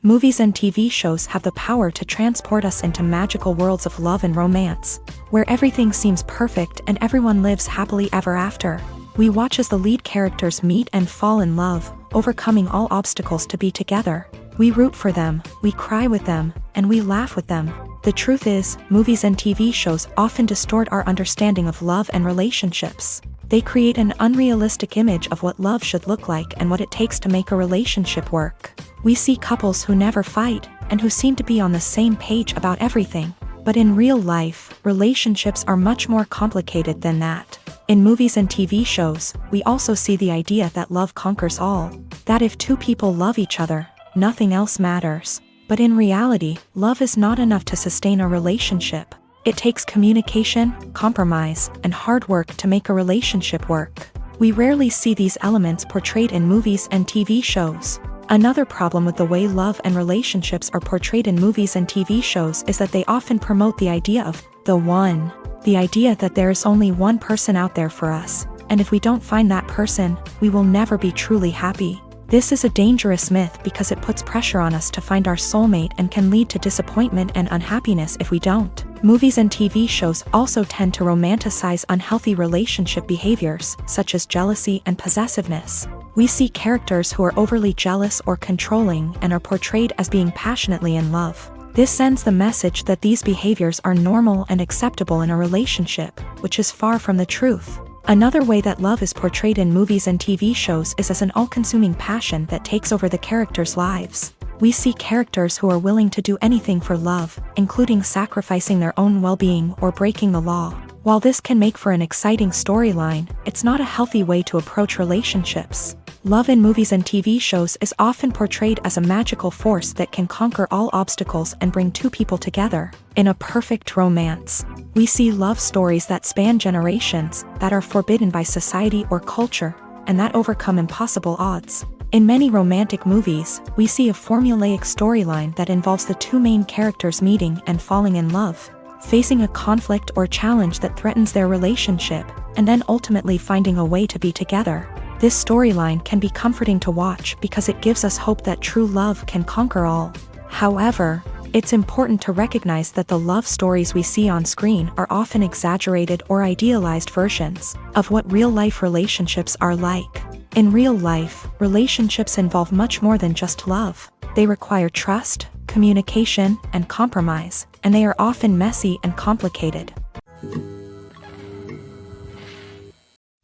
Movies and TV shows have the power to transport us into magical worlds of love and romance, where everything seems perfect and everyone lives happily ever after. We watch as the lead characters meet and fall in love, overcoming all obstacles to be together. We root for them, we cry with them, and we laugh with them. The truth is, movies and TV shows often distort our understanding of love and relationships. They create an unrealistic image of what love should look like and what it takes to make a relationship work. We see couples who never fight, and who seem to be on the same page about everything. But in real life, relationships are much more complicated than that. In movies and TV shows, we also see the idea that love conquers all. That if two people love each other, nothing else matters. But in reality, love is not enough to sustain a relationship. It takes communication, compromise, and hard work to make a relationship work. We rarely see these elements portrayed in movies and TV shows. Another problem with the way love and relationships are portrayed in movies and TV shows is that they often promote the idea of the one. The idea that there is only one person out there for us, and if we don't find that person, we will never be truly happy. This is a dangerous myth because it puts pressure on us to find our soulmate and can lead to disappointment and unhappiness if we don't. Movies and TV shows also tend to romanticize unhealthy relationship behaviors, such as jealousy and possessiveness. We see characters who are overly jealous or controlling and are portrayed as being passionately in love. This sends the message that these behaviors are normal and acceptable in a relationship, which is far from the truth. Another way that love is portrayed in movies and TV shows is as an all-consuming passion that takes over the characters' lives. We see characters who are willing to do anything for love, including sacrificing their own well-being or breaking the law. While this can make for an exciting storyline, it's not a healthy way to approach relationships. Love in movies and TV shows is often portrayed as a magical force that can conquer all obstacles and bring two people together in a perfect romance. We see love stories that span generations, that are forbidden by society or culture, and that overcome impossible odds. In many romantic movies, we see a formulaic storyline that involves the two main characters meeting and falling in love, facing a conflict or challenge that threatens their relationship, and then ultimately finding a way to be together. This storyline can be comforting to watch because it gives us hope that true love can conquer all. However, it's important to recognize that the love stories we see on screen are often exaggerated or idealized versions of what real-life relationships are like. In real life, relationships involve much more than just love. They require trust, communication, and compromise, and they are often messy and complicated.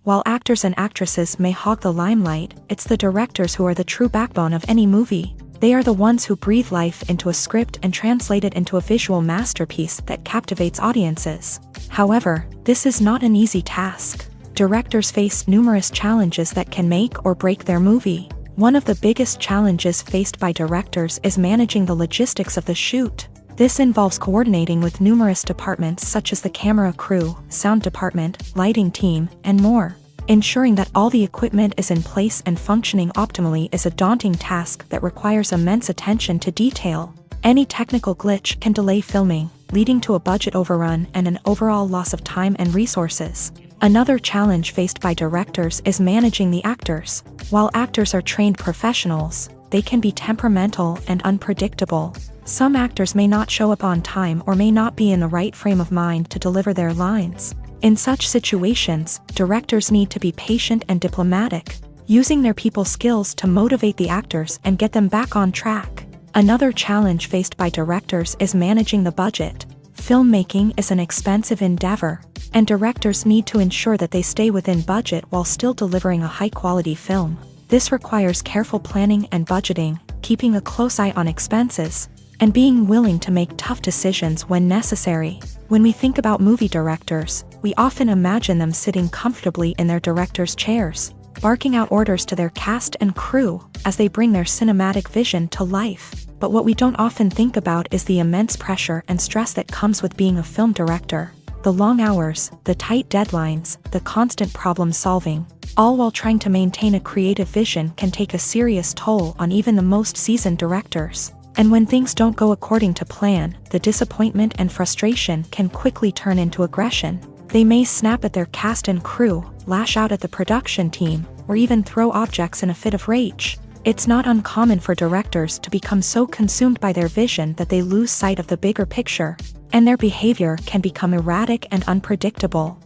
While actors and actresses may hog the limelight, it's the directors who are the true backbone of any movie. They are the ones who breathe life into a script and translate it into a visual masterpiece that captivates audiences. However, this is not an easy task. Directors face numerous challenges that can make or break their movie. One of the biggest challenges faced by directors is managing the logistics of the shoot. This involves coordinating with numerous departments such as the camera crew, sound department, lighting team, and more. Ensuring that all the equipment is in place and functioning optimally is a daunting task that requires immense attention to detail. Any technical glitch can delay filming, leading to a budget overrun and an overall loss of time and resources. Another challenge faced by directors is managing the actors. While actors are trained professionals, they can be temperamental and unpredictable. Some actors may not show up on time or may not be in the right frame of mind to deliver their lines. In such situations, directors need to be patient and diplomatic, using their people skills to motivate the actors and get them back on track. Another challenge faced by directors is managing the budget. Filmmaking is an expensive endeavor, and directors need to ensure that they stay within budget while still delivering a high-quality film. This requires careful planning and budgeting, keeping a close eye on expenses, and being willing to make tough decisions when necessary. When we think about movie directors, we often imagine them sitting comfortably in their director's chairs, barking out orders to their cast and crew as they bring their cinematic vision to life. But what we don't often think about is the immense pressure and stress that comes with being a film director. The long hours, the tight deadlines, the constant problem solving, all while trying to maintain a creative vision can take a serious toll on even the most seasoned directors. And when things don't go according to plan, the disappointment and frustration can quickly turn into aggression. They may snap at their cast and crew, lash out at the production team, or even throw objects in a fit of rage. It's not uncommon for directors to become so consumed by their vision that they lose sight of the bigger picture, and their behavior can become erratic and unpredictable.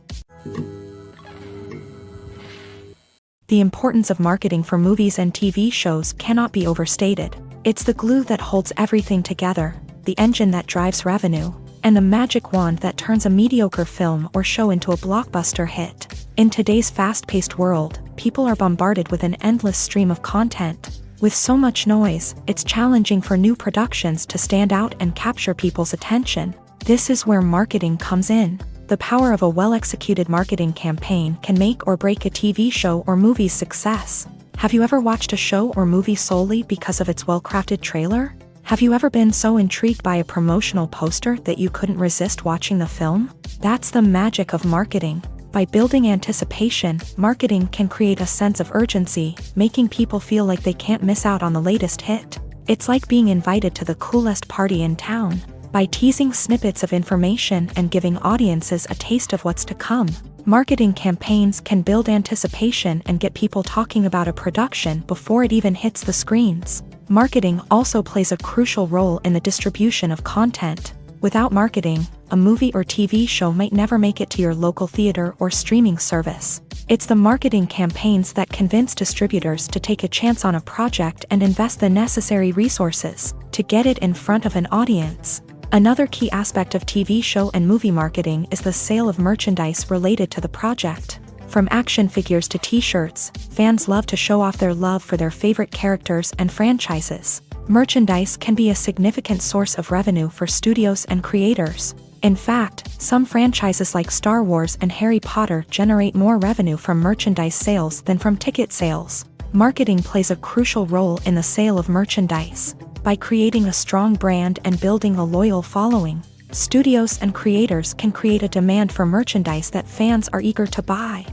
The importance of marketing for movies and TV shows cannot be overstated. It's the glue that holds everything together, the engine that drives revenue, and the magic wand that turns a mediocre film or show into a blockbuster hit. In today's fast-paced world, people are bombarded with an endless stream of content. With so much noise, it's challenging for new productions to stand out and capture people's attention. This is where marketing comes in. The power of a well-executed marketing campaign can make or break a TV show or movie's success. Have you ever watched a show or movie solely because of its well-crafted trailer? Have you ever been so intrigued by a promotional poster that you couldn't resist watching the film? That's the magic of marketing. By building anticipation, marketing can create a sense of urgency, making people feel like they can't miss out on the latest hit. It's like being invited to the coolest party in town. By teasing snippets of information and giving audiences a taste of what's to come, marketing campaigns can build anticipation and get people talking about a production before it even hits the screens. Marketing also plays a crucial role in the distribution of content. Without marketing, a movie or TV show might never make it to your local theater or streaming service. It's the marketing campaigns that convince distributors to take a chance on a project and invest the necessary resources to get it in front of an audience. Another key aspect of TV show and movie marketing is the sale of merchandise related to the project. From action figures to t-shirts, fans love to show off their love for their favorite characters and franchises. Merchandise can be a significant source of revenue for studios and creators. In fact, some franchises like Star Wars and Harry Potter generate more revenue from merchandise sales than from ticket sales. Marketing plays a crucial role in the sale of merchandise. By creating a strong brand and building a loyal following, studios and creators can create a demand for merchandise that fans are eager to buy.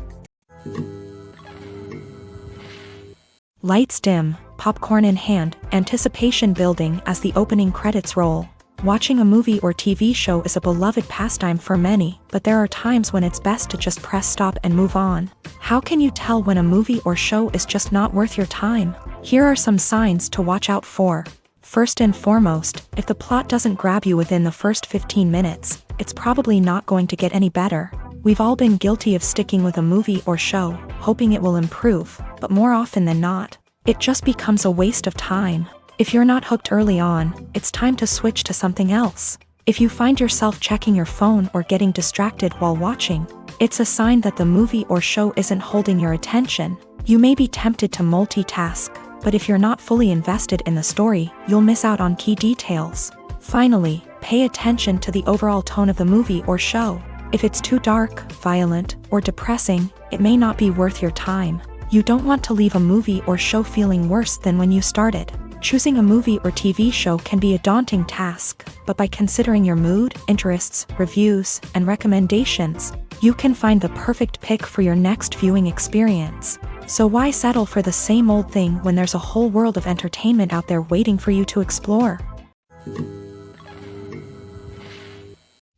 Lights dim, popcorn in hand, anticipation building as the opening credits roll. Watching a movie or TV show is a beloved pastime for many, but there are times when it's best to just press stop and move on. How can you tell when a movie or show is just not worth your time? Here are some signs to watch out for. First and foremost, if the plot doesn't grab you within the first 15 minutes, it's probably not going to get any better. We've all been guilty of sticking with a movie or show, hoping it will improve, but more often than not, it just becomes a waste of time. If you're not hooked early on, it's time to switch to something else. If you find yourself checking your phone or getting distracted while watching, it's a sign that the movie or show isn't holding your attention. You may be tempted to multitask, but if you're not fully invested in the story, you'll miss out on key details. Finally, pay attention to the overall tone of the movie or show. If it's too dark, violent, or depressing, it may not be worth your time. You don't want to leave a movie or show feeling worse than when you started. Choosing a movie or TV show can be a daunting task, but by considering your mood, interests, reviews, and recommendations, you can find the perfect pick for your next viewing experience. So why settle for the same old thing when there's a whole world of entertainment out there waiting for you to explore?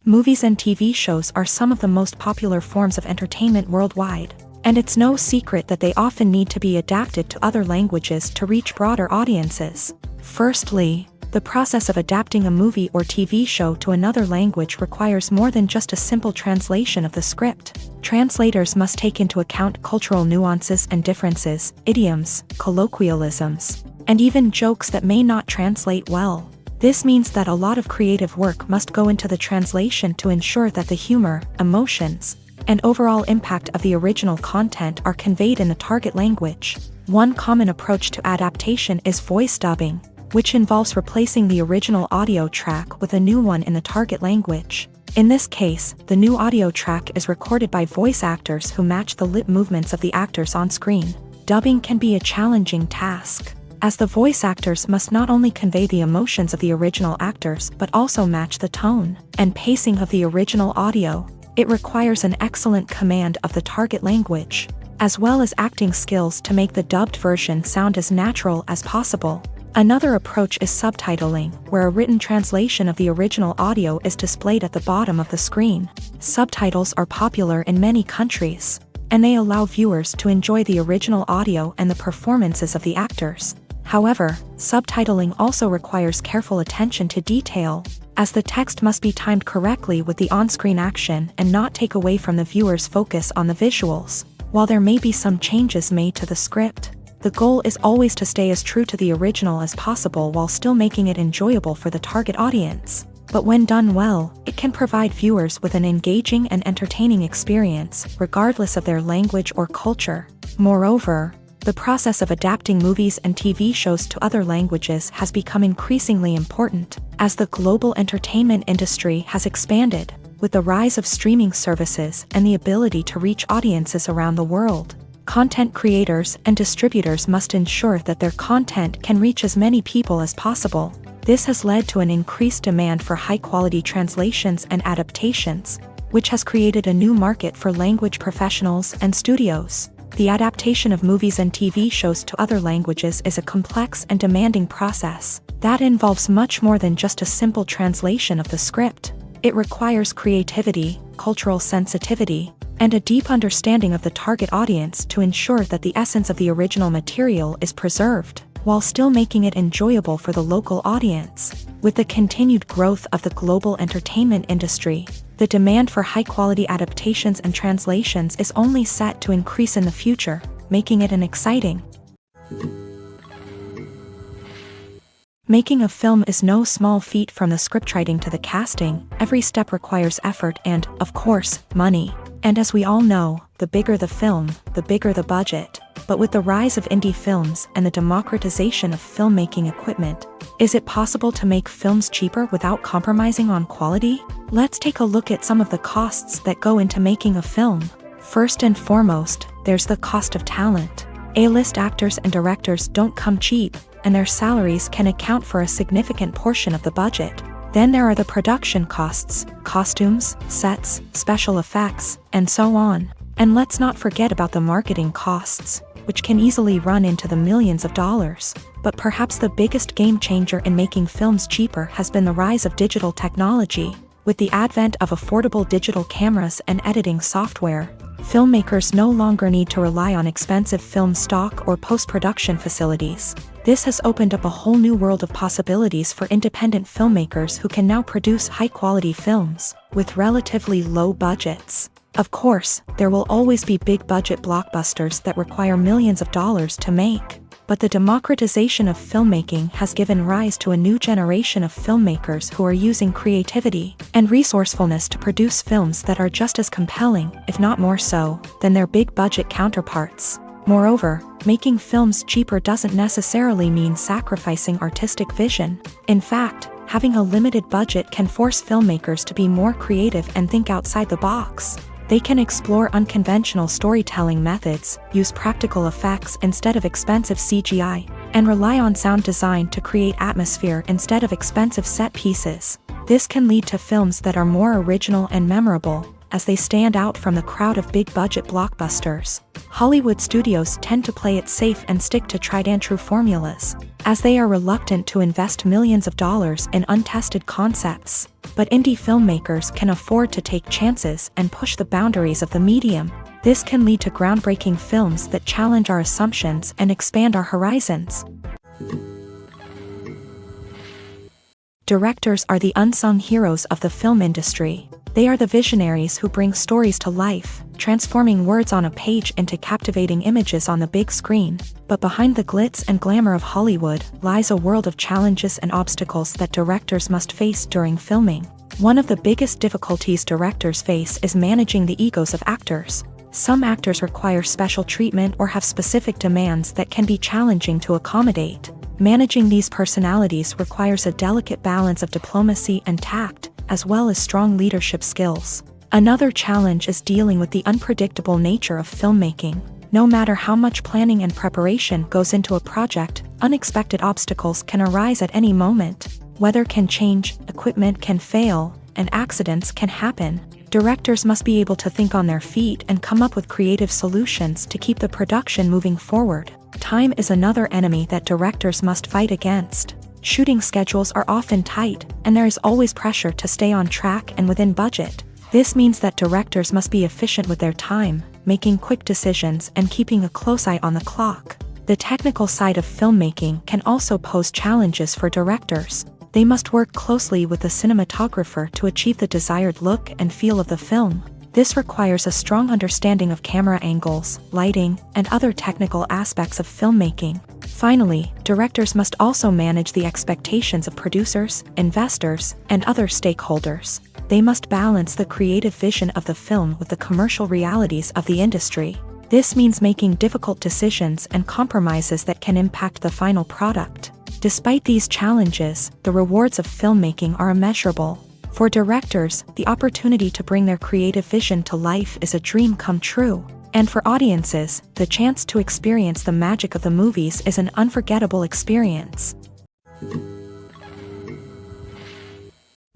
Movies and TV shows are some of the most popular forms of entertainment worldwide, and it's no secret that they often need to be adapted to other languages to reach broader audiences. Firstly, the process of adapting a movie or TV show to another language requires more than just a simple translation of the script. Translators must take into account cultural nuances and differences, idioms, colloquialisms, and even jokes that may not translate well. This means that a lot of creative work must go into the translation to ensure that the humor, emotions, and overall impact of the original content are conveyed in the target language. One common approach to adaptation is voice dubbing, which involves replacing the original audio track with a new one in the target language. In this case, the new audio track is recorded by voice actors who match the lip movements of the actors on screen. Dubbing can be a challenging task, as the voice actors must not only convey the emotions of the original actors but also match the tone and pacing of the original audio. It requires an excellent command of the target language, as well as acting skills to make the dubbed version sound as natural as possible. Another approach is subtitling, where a written translation of the original audio is displayed at the bottom of the screen. Subtitles are popular in many countries, and they allow viewers to enjoy the original audio and the performances of the actors. However, subtitling also requires careful attention to detail, as the text must be timed correctly with the on-screen action and not take away from the viewer's focus on the visuals. While there may be some changes made to the script, the goal is always to stay as true to the original as possible while still making it enjoyable for the target audience. But when done well, it can provide viewers with an engaging and entertaining experience, regardless of their language or culture. Moreover, the process of adapting movies and TV shows to other languages has become increasingly important, as the global entertainment industry has expanded, with the rise of streaming services and the ability to reach audiences around the world. Content creators and distributors must ensure that their content can reach as many people as possible. This has led to an increased demand for high-quality translations and adaptations, which has created a new market for language professionals and studios. The adaptation of movies and TV shows to other languages is a complex and demanding process that involves much more than just a simple translation of the script. It requires creativity, cultural sensitivity, and a deep understanding of the target audience to ensure that the essence of the original material is preserved, while still making it enjoyable for the local audience. With the continued growth of the global entertainment industry, the demand for high-quality adaptations and translations is only set to increase in the future, making it an exciting. Making a film is no small feat. From the scriptwriting to the casting, every step requires effort and, of course, money. And as we all know, the bigger the film, the bigger the budget. But with the rise of indie films and the democratization of filmmaking equipment, is it possible to make films cheaper without compromising on quality? Let's take a look at some of the costs that go into making a film. First and foremost, there's the cost of talent. A-list actors and directors don't come cheap, and their salaries can account for a significant portion of the budget. Then there are the production costs, costumes, sets, special effects, and so on. And let's not forget about the marketing costs, which can easily run into the millions of dollars. But perhaps the biggest game changer in making films cheaper has been the rise of digital technology. With the advent of affordable digital cameras and editing software, filmmakers no longer need to rely on expensive film stock or post-production facilities. This has opened up a whole new world of possibilities for independent filmmakers who can now produce high-quality films with relatively low budgets. Of course, there will always be big-budget blockbusters that require millions of dollars to make. But the democratization of filmmaking has given rise to a new generation of filmmakers who are using creativity and resourcefulness to produce films that are just as compelling, if not more so, than their big-budget counterparts. Moreover, making films cheaper doesn't necessarily mean sacrificing artistic vision. In fact, having a limited budget can force filmmakers to be more creative and think outside the box. They can explore unconventional storytelling methods, use practical effects instead of expensive CGI, and rely on sound design to create atmosphere instead of expensive set pieces. This can lead to films that are more original and memorable, as they stand out from the crowd of big-budget blockbusters. Hollywood studios tend to play it safe and stick to tried-and-true formulas, as they are reluctant to invest millions of dollars in untested concepts. But indie filmmakers can afford to take chances and push the boundaries of the medium. This can lead to groundbreaking films that challenge our assumptions and expand our horizons. Directors are the unsung heroes of the film industry. They are the visionaries who bring stories to life, transforming words on a page into captivating images on the big screen. But behind the glitz and glamour of Hollywood lies a world of challenges and obstacles that directors must face during filming. One of the biggest difficulties directors face is managing the egos of actors. Some actors require special treatment or have specific demands that can be challenging to accommodate. Managing these personalities requires a delicate balance of diplomacy and tact, as well as strong leadership skills. Another challenge is dealing with the unpredictable nature of filmmaking. No matter how much planning and preparation goes into a project, unexpected obstacles can arise at any moment. Weather can change, equipment can fail, and accidents can happen. Directors must be able to think on their feet and come up with creative solutions to keep the production moving forward. Time is another enemy that directors must fight against. Shooting schedules are often tight, and there is always pressure to stay on track and within budget. This means that directors must be efficient with their time, making quick decisions and keeping a close eye on the clock. The technical side of filmmaking can also pose challenges for directors. They must work closely with the cinematographer to achieve the desired look and feel of the film. This requires a strong understanding of camera angles, lighting, and other technical aspects of filmmaking. Finally, directors must also manage the expectations of producers, investors, and other stakeholders. They must balance the creative vision of the film with the commercial realities of the industry. This means making difficult decisions and compromises that can impact the final product. Despite these challenges, the rewards of filmmaking are immeasurable. For directors, the opportunity to bring their creative vision to life is a dream come true. And for audiences, the chance to experience the magic of the movies is an unforgettable experience.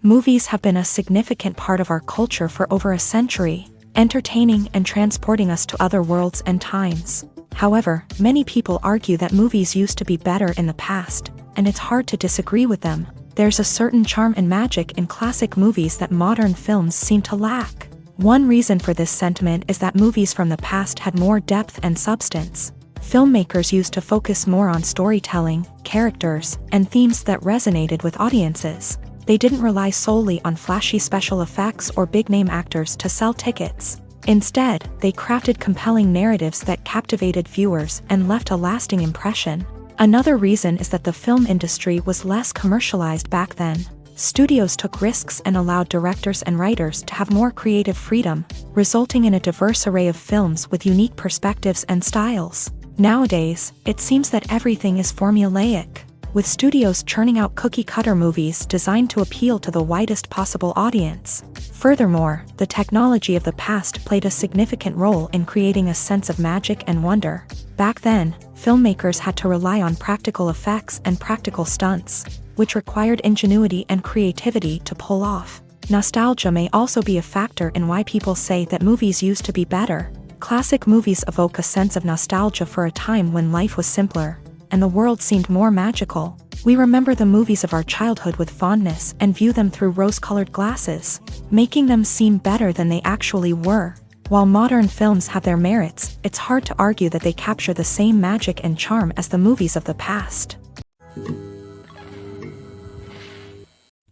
Movies have been a significant part of our culture for over a century, entertaining and transporting us to other worlds and times. However, many people argue that movies used to be better in the past, and it's hard to disagree with them. There's a certain charm and magic in classic movies that modern films seem to lack. One reason for this sentiment is that movies from the past had more depth and substance. Filmmakers used to focus more on storytelling, characters, and themes that resonated with audiences. They didn't rely solely on flashy special effects or big-name actors to sell tickets. Instead, they crafted compelling narratives that captivated viewers and left a lasting impression. Another reason is that the film industry was less commercialized back then. Studios took risks and allowed directors and writers to have more creative freedom, resulting in a diverse array of films with unique perspectives and styles. Nowadays, it seems that everything is formulaic, with studios churning out cookie-cutter movies designed to appeal to the widest possible audience. Furthermore, the technology of the past played a significant role in creating a sense of magic and wonder. Back then, filmmakers had to rely on practical effects and practical stunts, which required ingenuity and creativity to pull off. Nostalgia may also be a factor in why people say that movies used to be better. Classic movies evoke a sense of nostalgia for a time when life was simpler, and the world seemed more magical. We remember the movies of our childhood with fondness and view them through rose-colored glasses, making them seem better than they actually were. While modern films have their merits, it's hard to argue that they capture the same magic and charm as the movies of the past.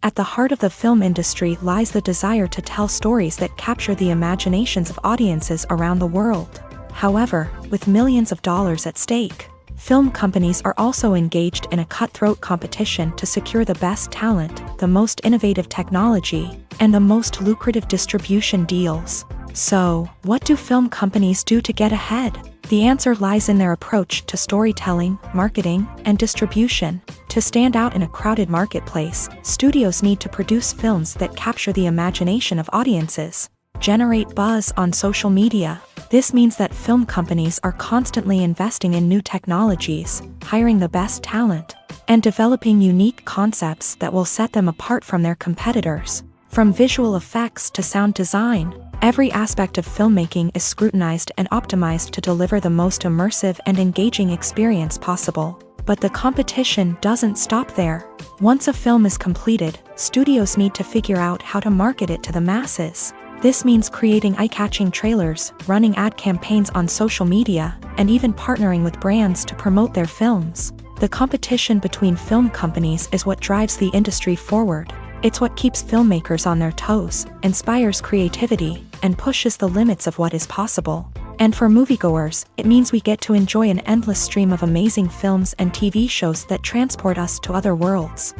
At the heart of the film industry lies the desire to tell stories that capture the imaginations of audiences around the world. However, with millions of dollars at stake, film companies are also engaged in a cutthroat competition to secure the best talent, the most innovative technology, and the most lucrative distribution deals. So, what do film companies do to get ahead? The answer lies in their approach to storytelling, marketing, and distribution. To stand out in a crowded marketplace, studios need to produce films that capture the imagination of audiences, generate buzz on social media. This means that film companies are constantly investing in new technologies, hiring the best talent, and developing unique concepts that will set them apart from their competitors. From visual effects to sound design, every aspect of filmmaking is scrutinized and optimized to deliver the most immersive and engaging experience possible. But the competition doesn't stop there. Once a film is completed, studios need to figure out how to market it to the masses. This means creating eye-catching trailers, running ad campaigns on social media, and even partnering with brands to promote their films. The competition between film companies is what drives the industry forward. It's what keeps filmmakers on their toes, inspires creativity, and pushes the limits of what is possible. And for moviegoers, it means we get to enjoy an endless stream of amazing films and TV shows that transport us to other worlds.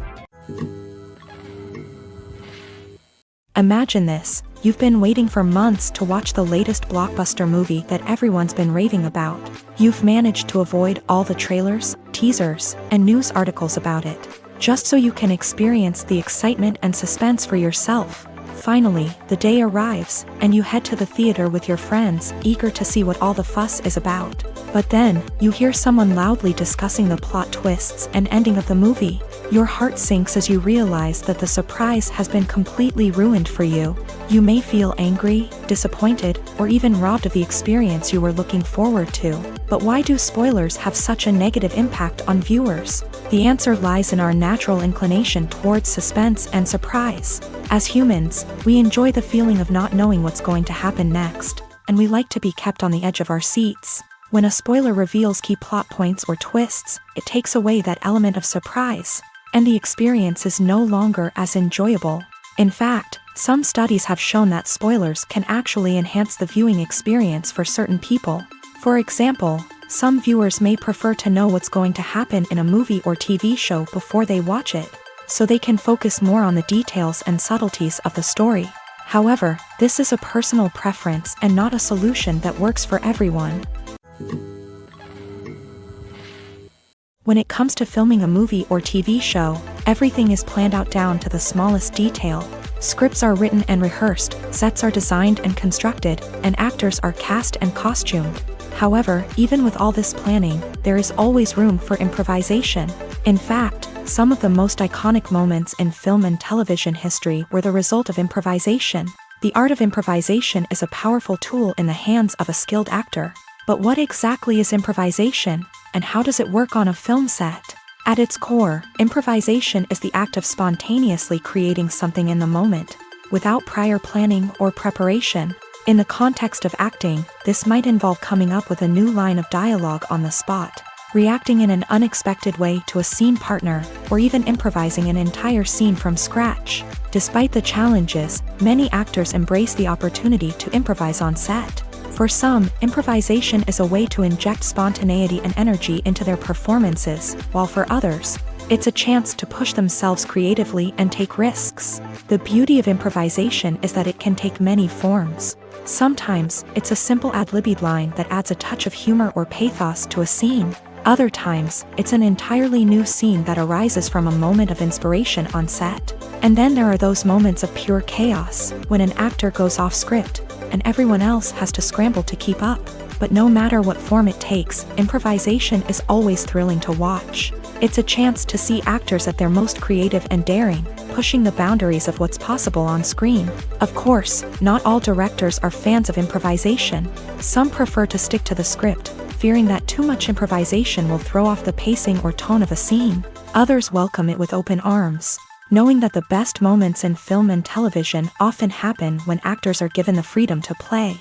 Imagine this: you've been waiting for months to watch the latest blockbuster movie that everyone's been raving about. You've managed to avoid all the trailers, teasers, and news articles about it, just so you can experience the excitement and suspense for yourself. Finally, the day arrives, and you head to the theater with your friends, eager to see what all the fuss is about. But then, you hear someone loudly discussing the plot twists and ending of the movie. Your heart sinks as you realize that the surprise has been completely ruined for you. You may feel angry, disappointed, or even robbed of the experience you were looking forward to. But why do spoilers have such a negative impact on viewers? The answer lies in our natural inclination towards suspense and surprise. As humans, we enjoy the feeling of not knowing what's going to happen next, and we like to be kept on the edge of our seats. When a spoiler reveals key plot points or twists, it takes away that element of surprise, and the experience is no longer as enjoyable. In fact, some studies have shown that spoilers can actually enhance the viewing experience for certain people. For example, some viewers may prefer to know what's going to happen in a movie or TV show before they watch it, so they can focus more on the details and subtleties of the story. However, this is a personal preference and not a solution that works for everyone. When it comes to filming a movie or TV show, everything is planned out down to the smallest detail. Scripts are written and rehearsed, sets are designed and constructed, and actors are cast and costumed. However, even with all this planning, there is always room for improvisation. In fact, Some of the most iconic moments in film and television history were the result of improvisation. The art of improvisation is a powerful tool in the hands of a skilled actor. But what exactly is improvisation, and how does it work on a film set? At its core, improvisation is the act of spontaneously creating something in the moment, without prior planning or preparation. In the context of acting, this might involve coming up with a new line of dialogue on the spot, reacting in an unexpected way to a scene partner, or even improvising an entire scene from scratch. Despite the challenges, many actors embrace the opportunity to improvise on set. For some, improvisation is a way to inject spontaneity and energy into their performances, while for others, it's a chance to push themselves creatively and take risks. The beauty of improvisation is that it can take many forms. Sometimes, it's a simple ad-libbed line that adds a touch of humor or pathos to a scene. Other times, it's an entirely new scene that arises from a moment of inspiration on set. And then there are those moments of pure chaos, when an actor goes off script, and everyone else has to scramble to keep up. But no matter what form it takes, improvisation is always thrilling to watch. It's a chance to see actors at their most creative and daring, pushing the boundaries of what's possible on screen. Of course, not all directors are fans of improvisation. Some prefer to stick to the script, fearing that too much improvisation will throw off the pacing or tone of a scene. Others welcome it with open arms, knowing that the best moments in film and television often happen when actors are given the freedom to play.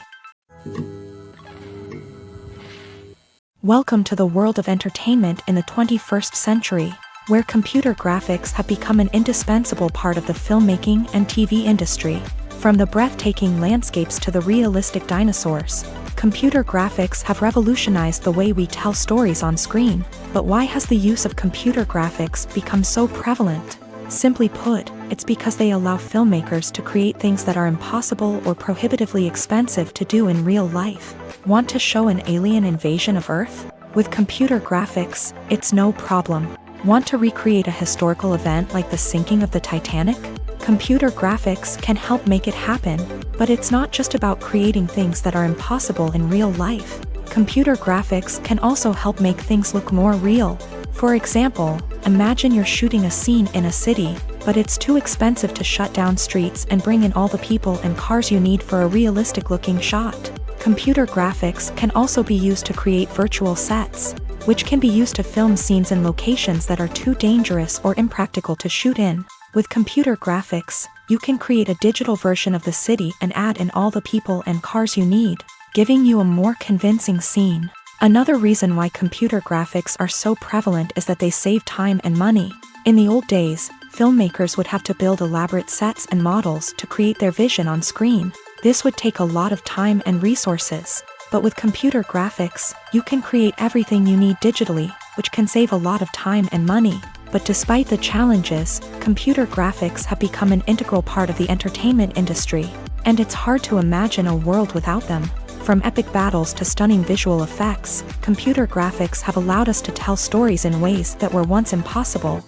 Welcome to the world of entertainment in the 21st century, where computer graphics have become an indispensable part of the filmmaking and TV industry. From the breathtaking landscapes to the realistic dinosaurs, computer graphics have revolutionized the way we tell stories on screen. But why has the use of computer graphics become so prevalent? Simply put, it's because they allow filmmakers to create things that are impossible or prohibitively expensive to do in real life. Want to show an alien invasion of Earth? With computer graphics, it's no problem. Want to recreate a historical event like the sinking of the Titanic? Computer graphics can help make it happen. But it's not just about creating things that are impossible in real life. Computer graphics can also help make things look more real. For example, imagine you're shooting a scene in a city, but it's too expensive to shut down streets and bring in all the people and cars you need for a realistic-looking shot. Computer graphics can also be used to create virtual sets, which can be used to film scenes in locations that are too dangerous or impractical to shoot in. With computer graphics, you can create a digital version of the city and add in all the people and cars you need, giving you a more convincing scene. Another reason why computer graphics are so prevalent is that they save time and money. In the old days, filmmakers would have to build elaborate sets and models to create their vision on screen. This would take a lot of time and resources. But with computer graphics, you can create everything you need digitally, which can save a lot of time and money. But despite the challenges, computer graphics have become an integral part of the entertainment industry, and it's hard to imagine a world without them. From epic battles to stunning visual effects, computer graphics have allowed us to tell stories in ways that were once impossible.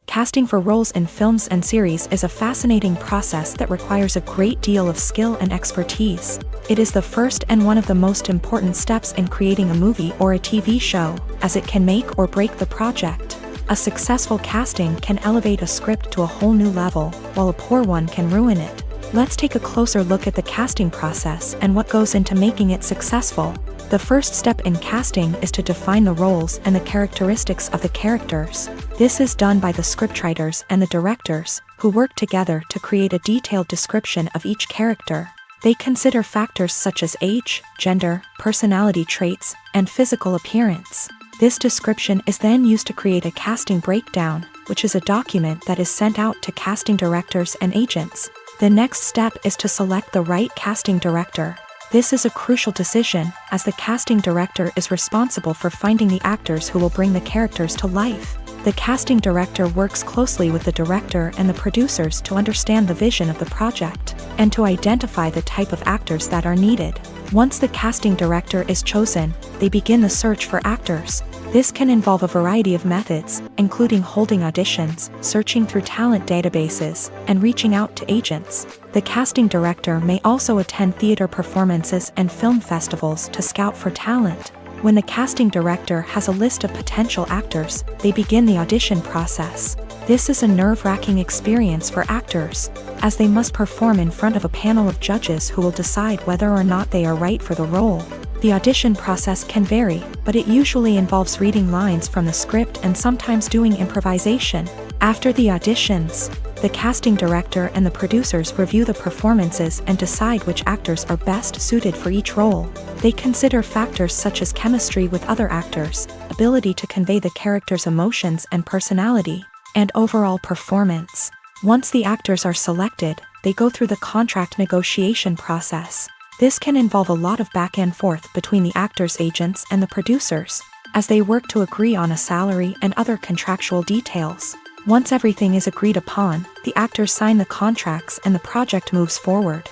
Casting for roles in films and series is a fascinating process that requires a great deal of skill and expertise. It is the first and one of the most important steps in creating a movie or a TV show, as it can make or break the project. A successful casting can elevate a script to a whole new level, while a poor one can ruin it. Let's take a closer look at the casting process and what goes into making it successful. The first step in casting is to define the roles and the characteristics of the characters. This is done by the scriptwriters and the directors, who work together to create a detailed description of each character. They consider factors such as age, gender, personality traits, and physical appearance. This description is then used to create a casting breakdown, which is a document that is sent out to casting directors and agents. The next step is to select the right casting director. This is a crucial decision, as the casting director is responsible for finding the actors who will bring the characters to life. The casting director works closely with the director and the producers to understand the vision of the project, and to identify the type of actors that are needed. Once the casting director is chosen, they begin the search for actors. This can involve a variety of methods, including holding auditions, searching through talent databases, and reaching out to agents. The casting director may also attend theater performances and film festivals to scout for talent. When the casting director has a list of potential actors, they begin the audition process. This is a nerve-wracking experience for actors, as they must perform in front of a panel of judges who will decide whether or not they are right for the role. The audition process can vary, but it usually involves reading lines from the script and sometimes doing improvisation. After the auditions, the casting director and the producers review the performances and decide which actors are best suited for each role. They consider factors such as chemistry with other actors, ability to convey the character's emotions and personality, and overall performance. Once the actors are selected, they go through the contract negotiation process. This can involve a lot of back and forth between the actors' agents and the producers, as they work to agree on a salary and other contractual details. Once everything is agreed upon, the actors sign the contracts and the project moves forward.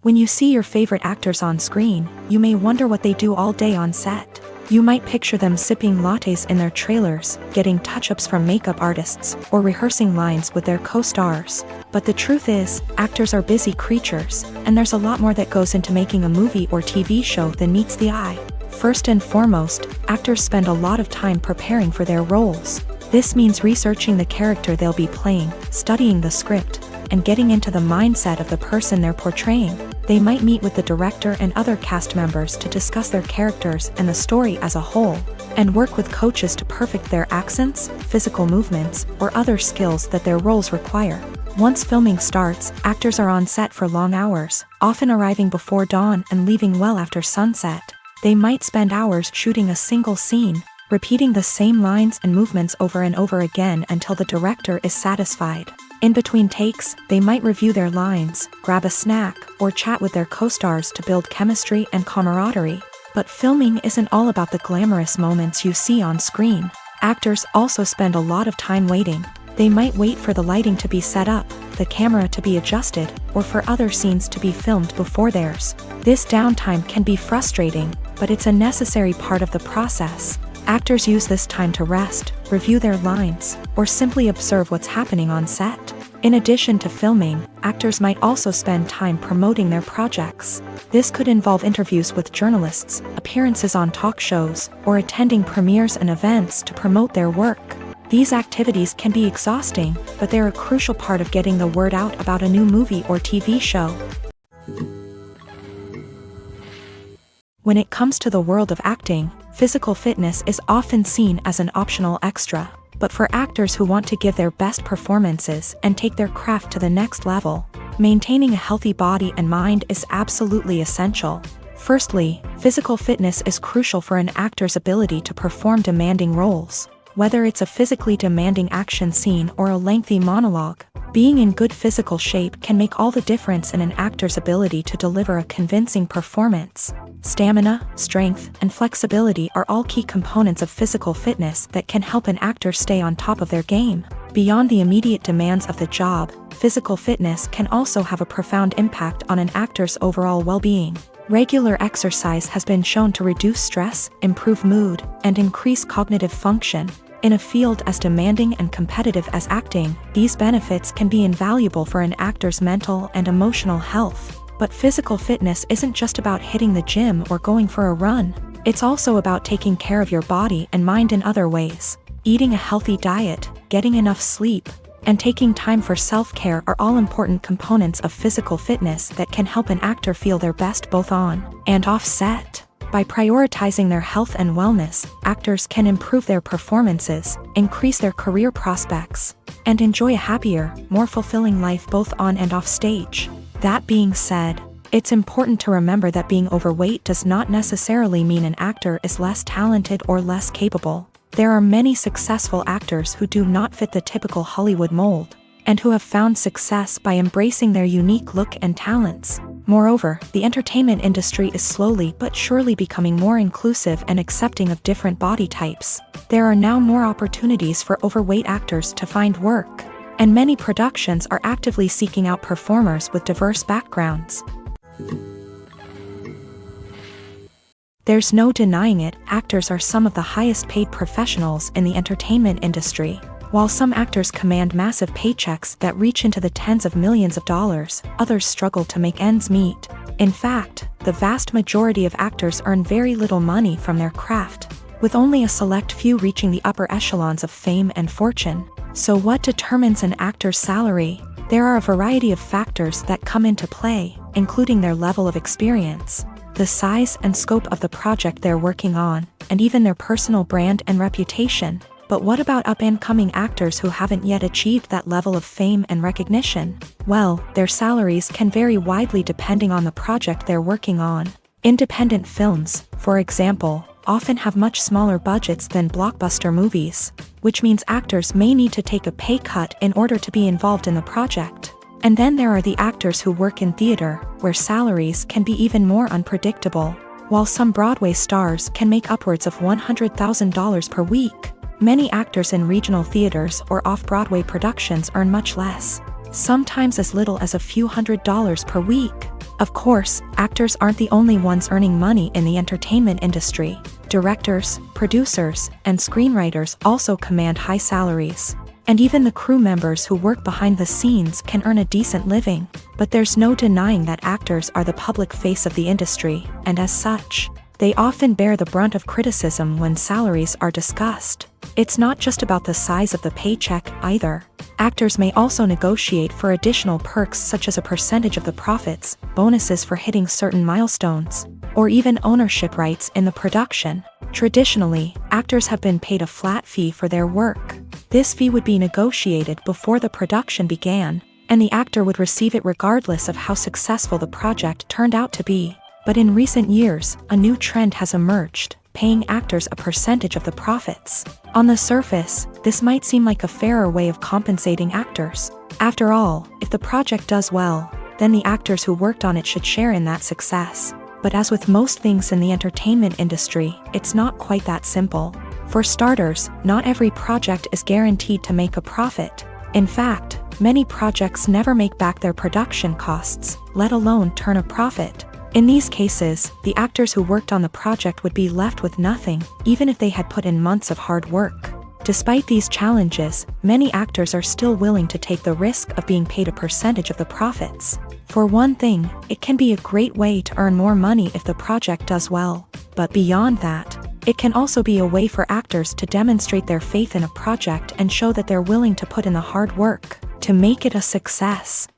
When you see your favorite actors on screen, you may wonder what they do all day on set. You might picture them sipping lattes in their trailers, getting touch-ups from makeup artists, or rehearsing lines with their co-stars. But the truth is, actors are busy creatures, and there's a lot more that goes into making a movie or TV show than meets the eye. First and foremost, actors spend a lot of time preparing for their roles. This means researching the character they'll be playing, studying the script, and getting into the mindset of the person they're portraying. They might meet with the director and other cast members to discuss their characters and the story as a whole, and work with coaches to perfect their accents, physical movements, or other skills that their roles require. Once filming starts, actors are on set for long hours, often arriving before dawn and leaving well after sunset. They might spend hours shooting a single scene, repeating the same lines and movements over and over again until the director is satisfied. In between takes, they might review their lines, grab a snack, or chat with their co-stars to build chemistry and camaraderie. But filming isn't all about the glamorous moments you see on screen. Actors also spend a lot of time waiting. They might wait for the lighting to be set up, the camera to be adjusted, or for other scenes to be filmed before theirs. This downtime can be frustrating, but it's a necessary part of the process. Actors use this time to rest, review their lines, or simply observe what's happening on set. In addition to filming, actors might also spend time promoting their projects. This could involve interviews with journalists, appearances on talk shows, or attending premieres and events to promote their work. These activities can be exhausting, but they're a crucial part of getting the word out about a new movie or TV show. When it comes to the world of acting, physical fitness is often seen as an optional extra. But for actors who want to give their best performances and take their craft to the next level, maintaining a healthy body and mind is absolutely essential. Firstly, physical fitness is crucial for an actor's ability to perform demanding roles. Whether it's a physically demanding action scene or a lengthy monologue, being in good physical shape can make all the difference in an actor's ability to deliver a convincing performance. Stamina, strength, and flexibility are all key components of physical fitness that can help an actor stay on top of their game. Beyond the immediate demands of the job, physical fitness can also have a profound impact on an actor's overall well-being. Regular exercise has been shown to reduce stress, improve mood, and increase cognitive function. In a field as demanding and competitive as acting, these benefits can be invaluable for an actor's mental and emotional health. But physical fitness isn't just about hitting the gym or going for a run. It's also about taking care of your body and mind in other ways. Eating a healthy diet, getting enough sleep, and taking time for self-care are all important components of physical fitness that can help an actor feel their best both on and off set. By prioritizing their health and wellness, actors can improve their performances, increase their career prospects, and enjoy a happier, more fulfilling life both on and off stage. That being said, it's important to remember that being overweight does not necessarily mean an actor is less talented or less capable. There are many successful actors who do not fit the typical Hollywood mold, and who have found success by embracing their unique look and talents. Moreover, the entertainment industry is slowly but surely becoming more inclusive and accepting of different body types. There are now more opportunities for overweight actors to find work, and many productions are actively seeking out performers with diverse backgrounds. There's no denying it, actors are some of the highest paid professionals in the entertainment industry. While some actors command massive paychecks that reach into the tens of millions of dollars, others struggle to make ends meet. In fact, the vast majority of actors earn very little money from their craft, with only a select few reaching the upper echelons of fame and fortune. So what determines an actor's salary? There are a variety of factors that come into play, including their level of experience, the size and scope of the project they're working on, and even their personal brand and reputation. But what about up-and-coming actors who haven't yet achieved that level of fame and recognition? Well, their salaries can vary widely depending on the project they're working on. Independent films, for example, often have much smaller budgets than blockbuster movies, which means actors may need to take a pay cut in order to be involved in the project. And then there are the actors who work in theater, where salaries can be even more unpredictable. While some Broadway stars can make upwards of $100,000 per week, many actors in regional theaters or off-Broadway productions earn much less, sometimes as little as a few $100s per week. Of course, actors aren't the only ones earning money in the entertainment industry. Directors, producers, and screenwriters also command high salaries. And even the crew members who work behind the scenes can earn a decent living. But there's no denying that actors are the public face of the industry, and as such, they often bear the brunt of criticism when salaries are discussed. It's not just about the size of the paycheck either. Actors may also negotiate for additional perks such as a percentage of the profits, bonuses for hitting certain milestones, or even ownership rights in the production. Traditionally, actors have been paid a flat fee for their work. This fee would be negotiated before the production began, and the actor would receive it regardless of how successful the project turned out to be. But in recent years, a new trend has emerged, paying actors a percentage of the profits. On the surface, this might seem like a fairer way of compensating actors. After all, if the project does well, then the actors who worked on it should share in that success. But as with most things in the entertainment industry, it's not quite that simple. For starters, not every project is guaranteed to make a profit. In fact, many projects never make back their production costs, let alone turn a profit. In these cases, the actors who worked on the project would be left with nothing, even if they had put in months of hard work. Despite these challenges, many actors are still willing to take the risk of being paid a percentage of the profits. For one thing, it can be a great way to earn more money if the project does well. But beyond that, it can also be a way for actors to demonstrate their faith in a project and show that they're willing to put in the hard work to make it a success.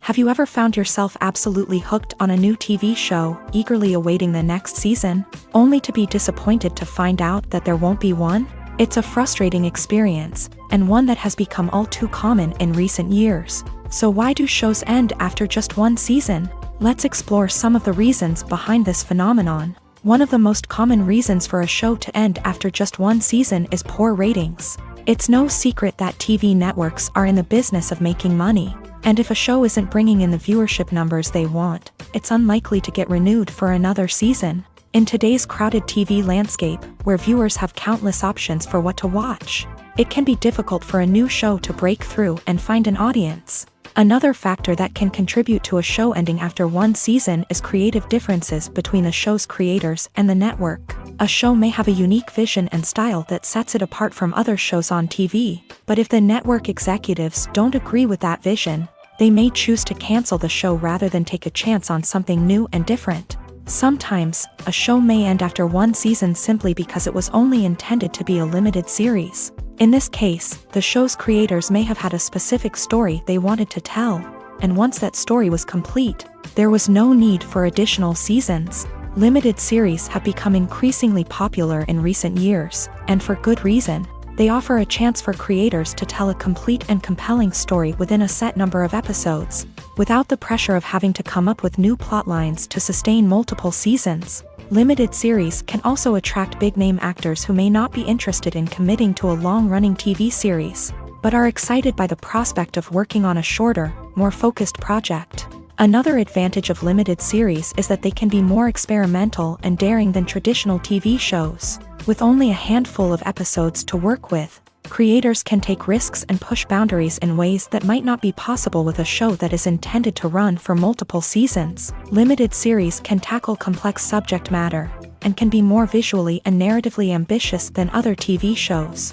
Have you ever found yourself absolutely hooked on a new TV show, eagerly awaiting the next season, only to be disappointed to find out that there won't be one? It's a frustrating experience, and one that has become all too common in recent years. So why do shows end after just one season? Let's explore some of the reasons behind this phenomenon. One of the most common reasons for a show to end after just one season is poor ratings. It's no secret that TV networks are in the business of making money. And if a show isn't bringing in the viewership numbers they want, it's unlikely to get renewed for another season. In today's crowded TV landscape, where viewers have countless options for what to watch, it can be difficult for a new show to break through and find an audience. Another factor that can contribute to a show ending after one season is creative differences between the show's creators and the network. A show may have a unique vision and style that sets it apart from other shows on TV, but if the network executives don't agree with that vision, they may choose to cancel the show rather than take a chance on something new and different. Sometimes, a show may end after one season simply because it was only intended to be a limited series. In this case, the show's creators may have had a specific story they wanted to tell, and once that story was complete, there was no need for additional seasons. Limited series have become increasingly popular in recent years, and for good reason. They offer a chance for creators to tell a complete and compelling story within a set number of episodes, without the pressure of having to come up with new plotlines to sustain multiple seasons. Limited series can also attract big-name actors who may not be interested in committing to a long-running TV series, but are excited by the prospect of working on a shorter, more focused project. Another advantage of limited series is that they can be more experimental and daring than traditional TV shows. With only a handful of episodes to work with, creators can take risks and push boundaries in ways that might not be possible with a show that is intended to run for multiple seasons. Limited series can tackle complex subject matter, and can be more visually and narratively ambitious than other TV shows.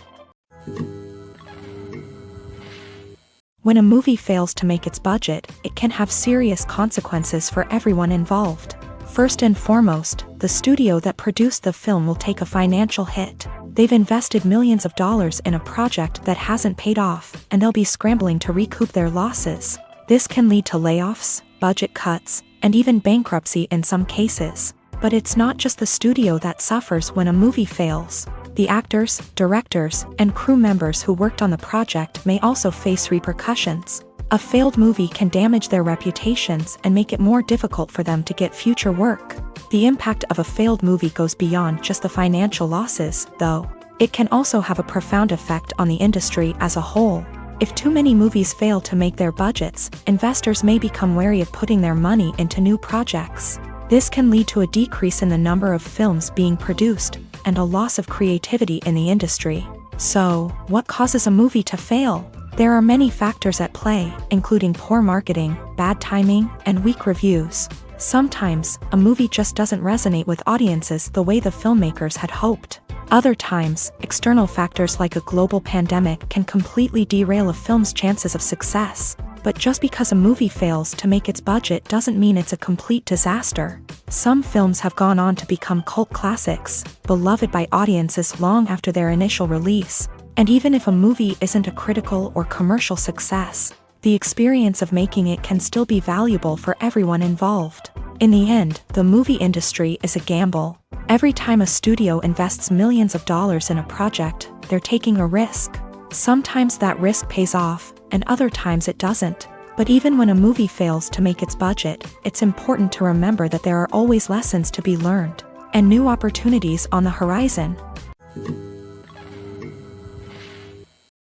When a movie fails to make its budget, it can have serious consequences for everyone involved. First and foremost, the studio that produced the film will take a financial hit. They've invested millions of dollars in a project that hasn't paid off, and they'll be scrambling to recoup their losses. This can lead to layoffs, budget cuts, and even bankruptcy in some cases. But it's not just the studio that suffers when a movie fails. The actors, directors, and crew members who worked on the project may also face repercussions. A failed movie can damage their reputations and make it more difficult for them to get future work. The impact of a failed movie goes beyond just the financial losses, though. It can also have a profound effect on the industry as a whole. If too many movies fail to make their budgets, investors may become wary of putting their money into new projects. This can lead to a decrease in the number of films being produced, and a loss of creativity in the industry. So, what causes a movie to fail? There are many factors at play, including poor marketing, bad timing, and weak reviews. Sometimes, a movie just doesn't resonate with audiences the way the filmmakers had hoped. Other times, external factors like a global pandemic can completely derail a film's chances of success. But just because a movie fails to make its budget doesn't mean it's a complete disaster. Some films have gone on to become cult classics, beloved by audiences long after their initial release. And even if a movie isn't a critical or commercial success, the experience of making it can still be valuable for everyone involved. In the end, the movie industry is a gamble. Every time a studio invests millions of dollars in a project, they're taking a risk. Sometimes that risk pays off, and other times it doesn't. But even when a movie fails to make its budget, it's important to remember that there are always lessons to be learned, and new opportunities on the horizon.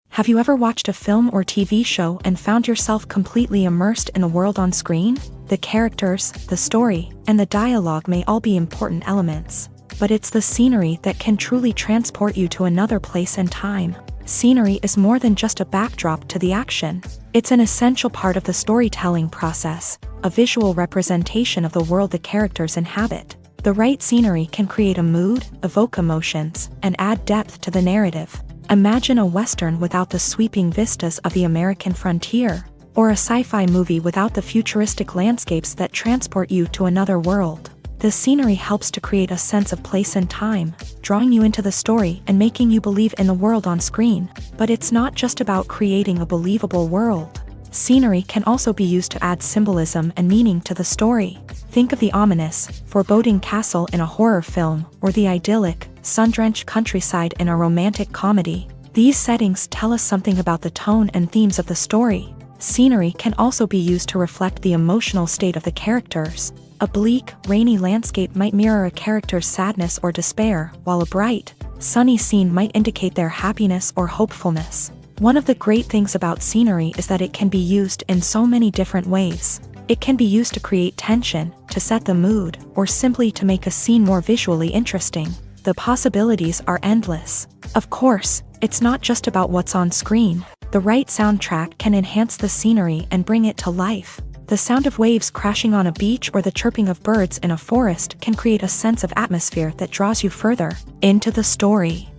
Have you ever watched a film or TV show and found yourself completely immersed in the world on screen? The characters, the story, and the dialogue may all be important elements, but it's the scenery that can truly transport you to another place and time. Scenery is more than just a backdrop to the action. It's an essential part of the storytelling process, a visual representation of the world the characters inhabit. The right scenery can create a mood, evoke emotions, and add depth to the narrative. Imagine a Western without the sweeping vistas of the American frontier, or a sci-fi movie without the futuristic landscapes that transport you to another world. The scenery helps to create a sense of place and time, drawing you into the story and making you believe in the world on screen. But it's not just about creating a believable world. Scenery can also be used to add symbolism and meaning to the story. Think of the ominous, foreboding castle in a horror film, or the idyllic, sun-drenched countryside in a romantic comedy. These settings tell us something about the tone and themes of the story. Scenery can also be used to reflect the emotional state of the characters. A bleak, rainy landscape might mirror a character's sadness or despair, while a bright, sunny scene might indicate their happiness or hopefulness. One of the great things about scenery is that it can be used in so many different ways. It can be used to create tension, to set the mood, or simply to make a scene more visually interesting. The possibilities are endless. Of course, it's not just about what's on screen. The right soundtrack can enhance the scenery and bring it to life. The sound of waves crashing on a beach or the chirping of birds in a forest can create a sense of atmosphere that draws you further into the story.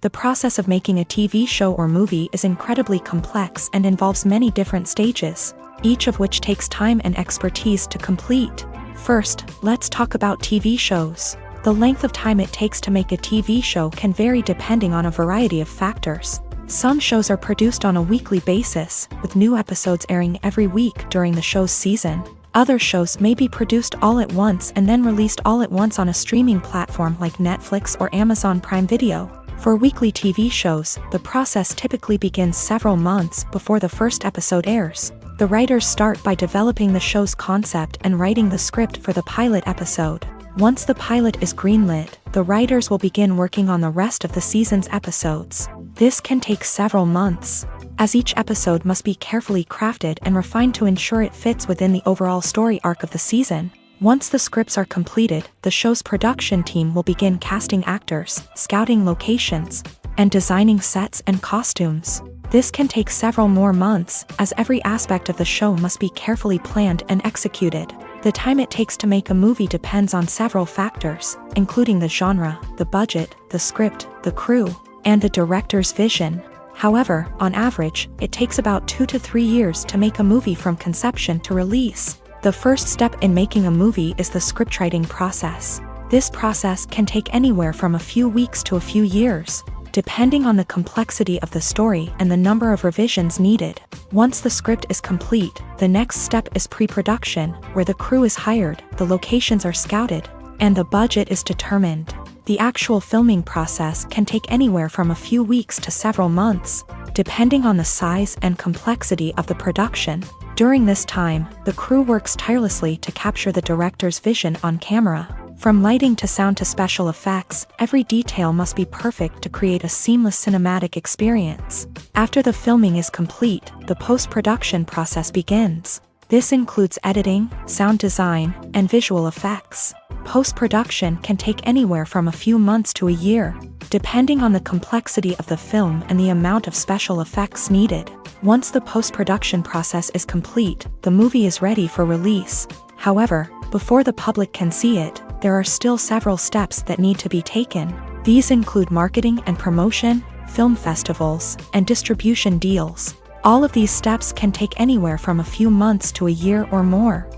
The process of making a TV show or movie is incredibly complex and involves many different stages, each of which takes time and expertise to complete. First, let's talk about TV shows. The length of time it takes to make a TV show can vary depending on a variety of factors. Some shows are produced on a weekly basis, with new episodes airing every week during the show's season. Other shows may be produced all at once and then released all at once on a streaming platform like Netflix or Amazon Prime Video. For weekly TV shows, the process typically begins several months before the first episode airs. The writers start by developing the show's concept and writing the script for the pilot episode. Once the pilot is greenlit, the writers will begin working on the rest of the season's episodes. This can take several months, as each episode must be carefully crafted and refined to ensure it fits within the overall story arc of the season. Once the scripts are completed, the show's production team will begin casting actors, scouting locations, and designing sets and costumes. This can take several more months, as every aspect of the show must be carefully planned and executed. The time it takes to make a movie depends on several factors, including the genre, the budget, the script, the crew, and the director's vision. However, on average, it takes about 2 to 3 years to make a movie from conception to release. The first step in making a movie is the scriptwriting process. This process can take anywhere from a few weeks to a few years, depending on the complexity of the story and the number of revisions needed. Once the script is complete, the next step is pre-production, where the crew is hired, the locations are scouted, and the budget is determined. The actual filming process can take anywhere from a few weeks to several months, depending on the size and complexity of the production. During this time, the crew works tirelessly to capture the director's vision on camera. From lighting to sound to special effects, every detail must be perfect to create a seamless cinematic experience. After the filming is complete, the post-production process begins. This includes editing, sound design, and visual effects. Post-production can take anywhere from a few months to a year, depending on the complexity of the film and the amount of special effects needed. Once the post-production process is complete, the movie is ready for release. However, before the public can see it, there are still several steps that need to be taken. These include marketing and promotion, film festivals, and distribution deals. All of these steps can take anywhere from a few months to a year or more.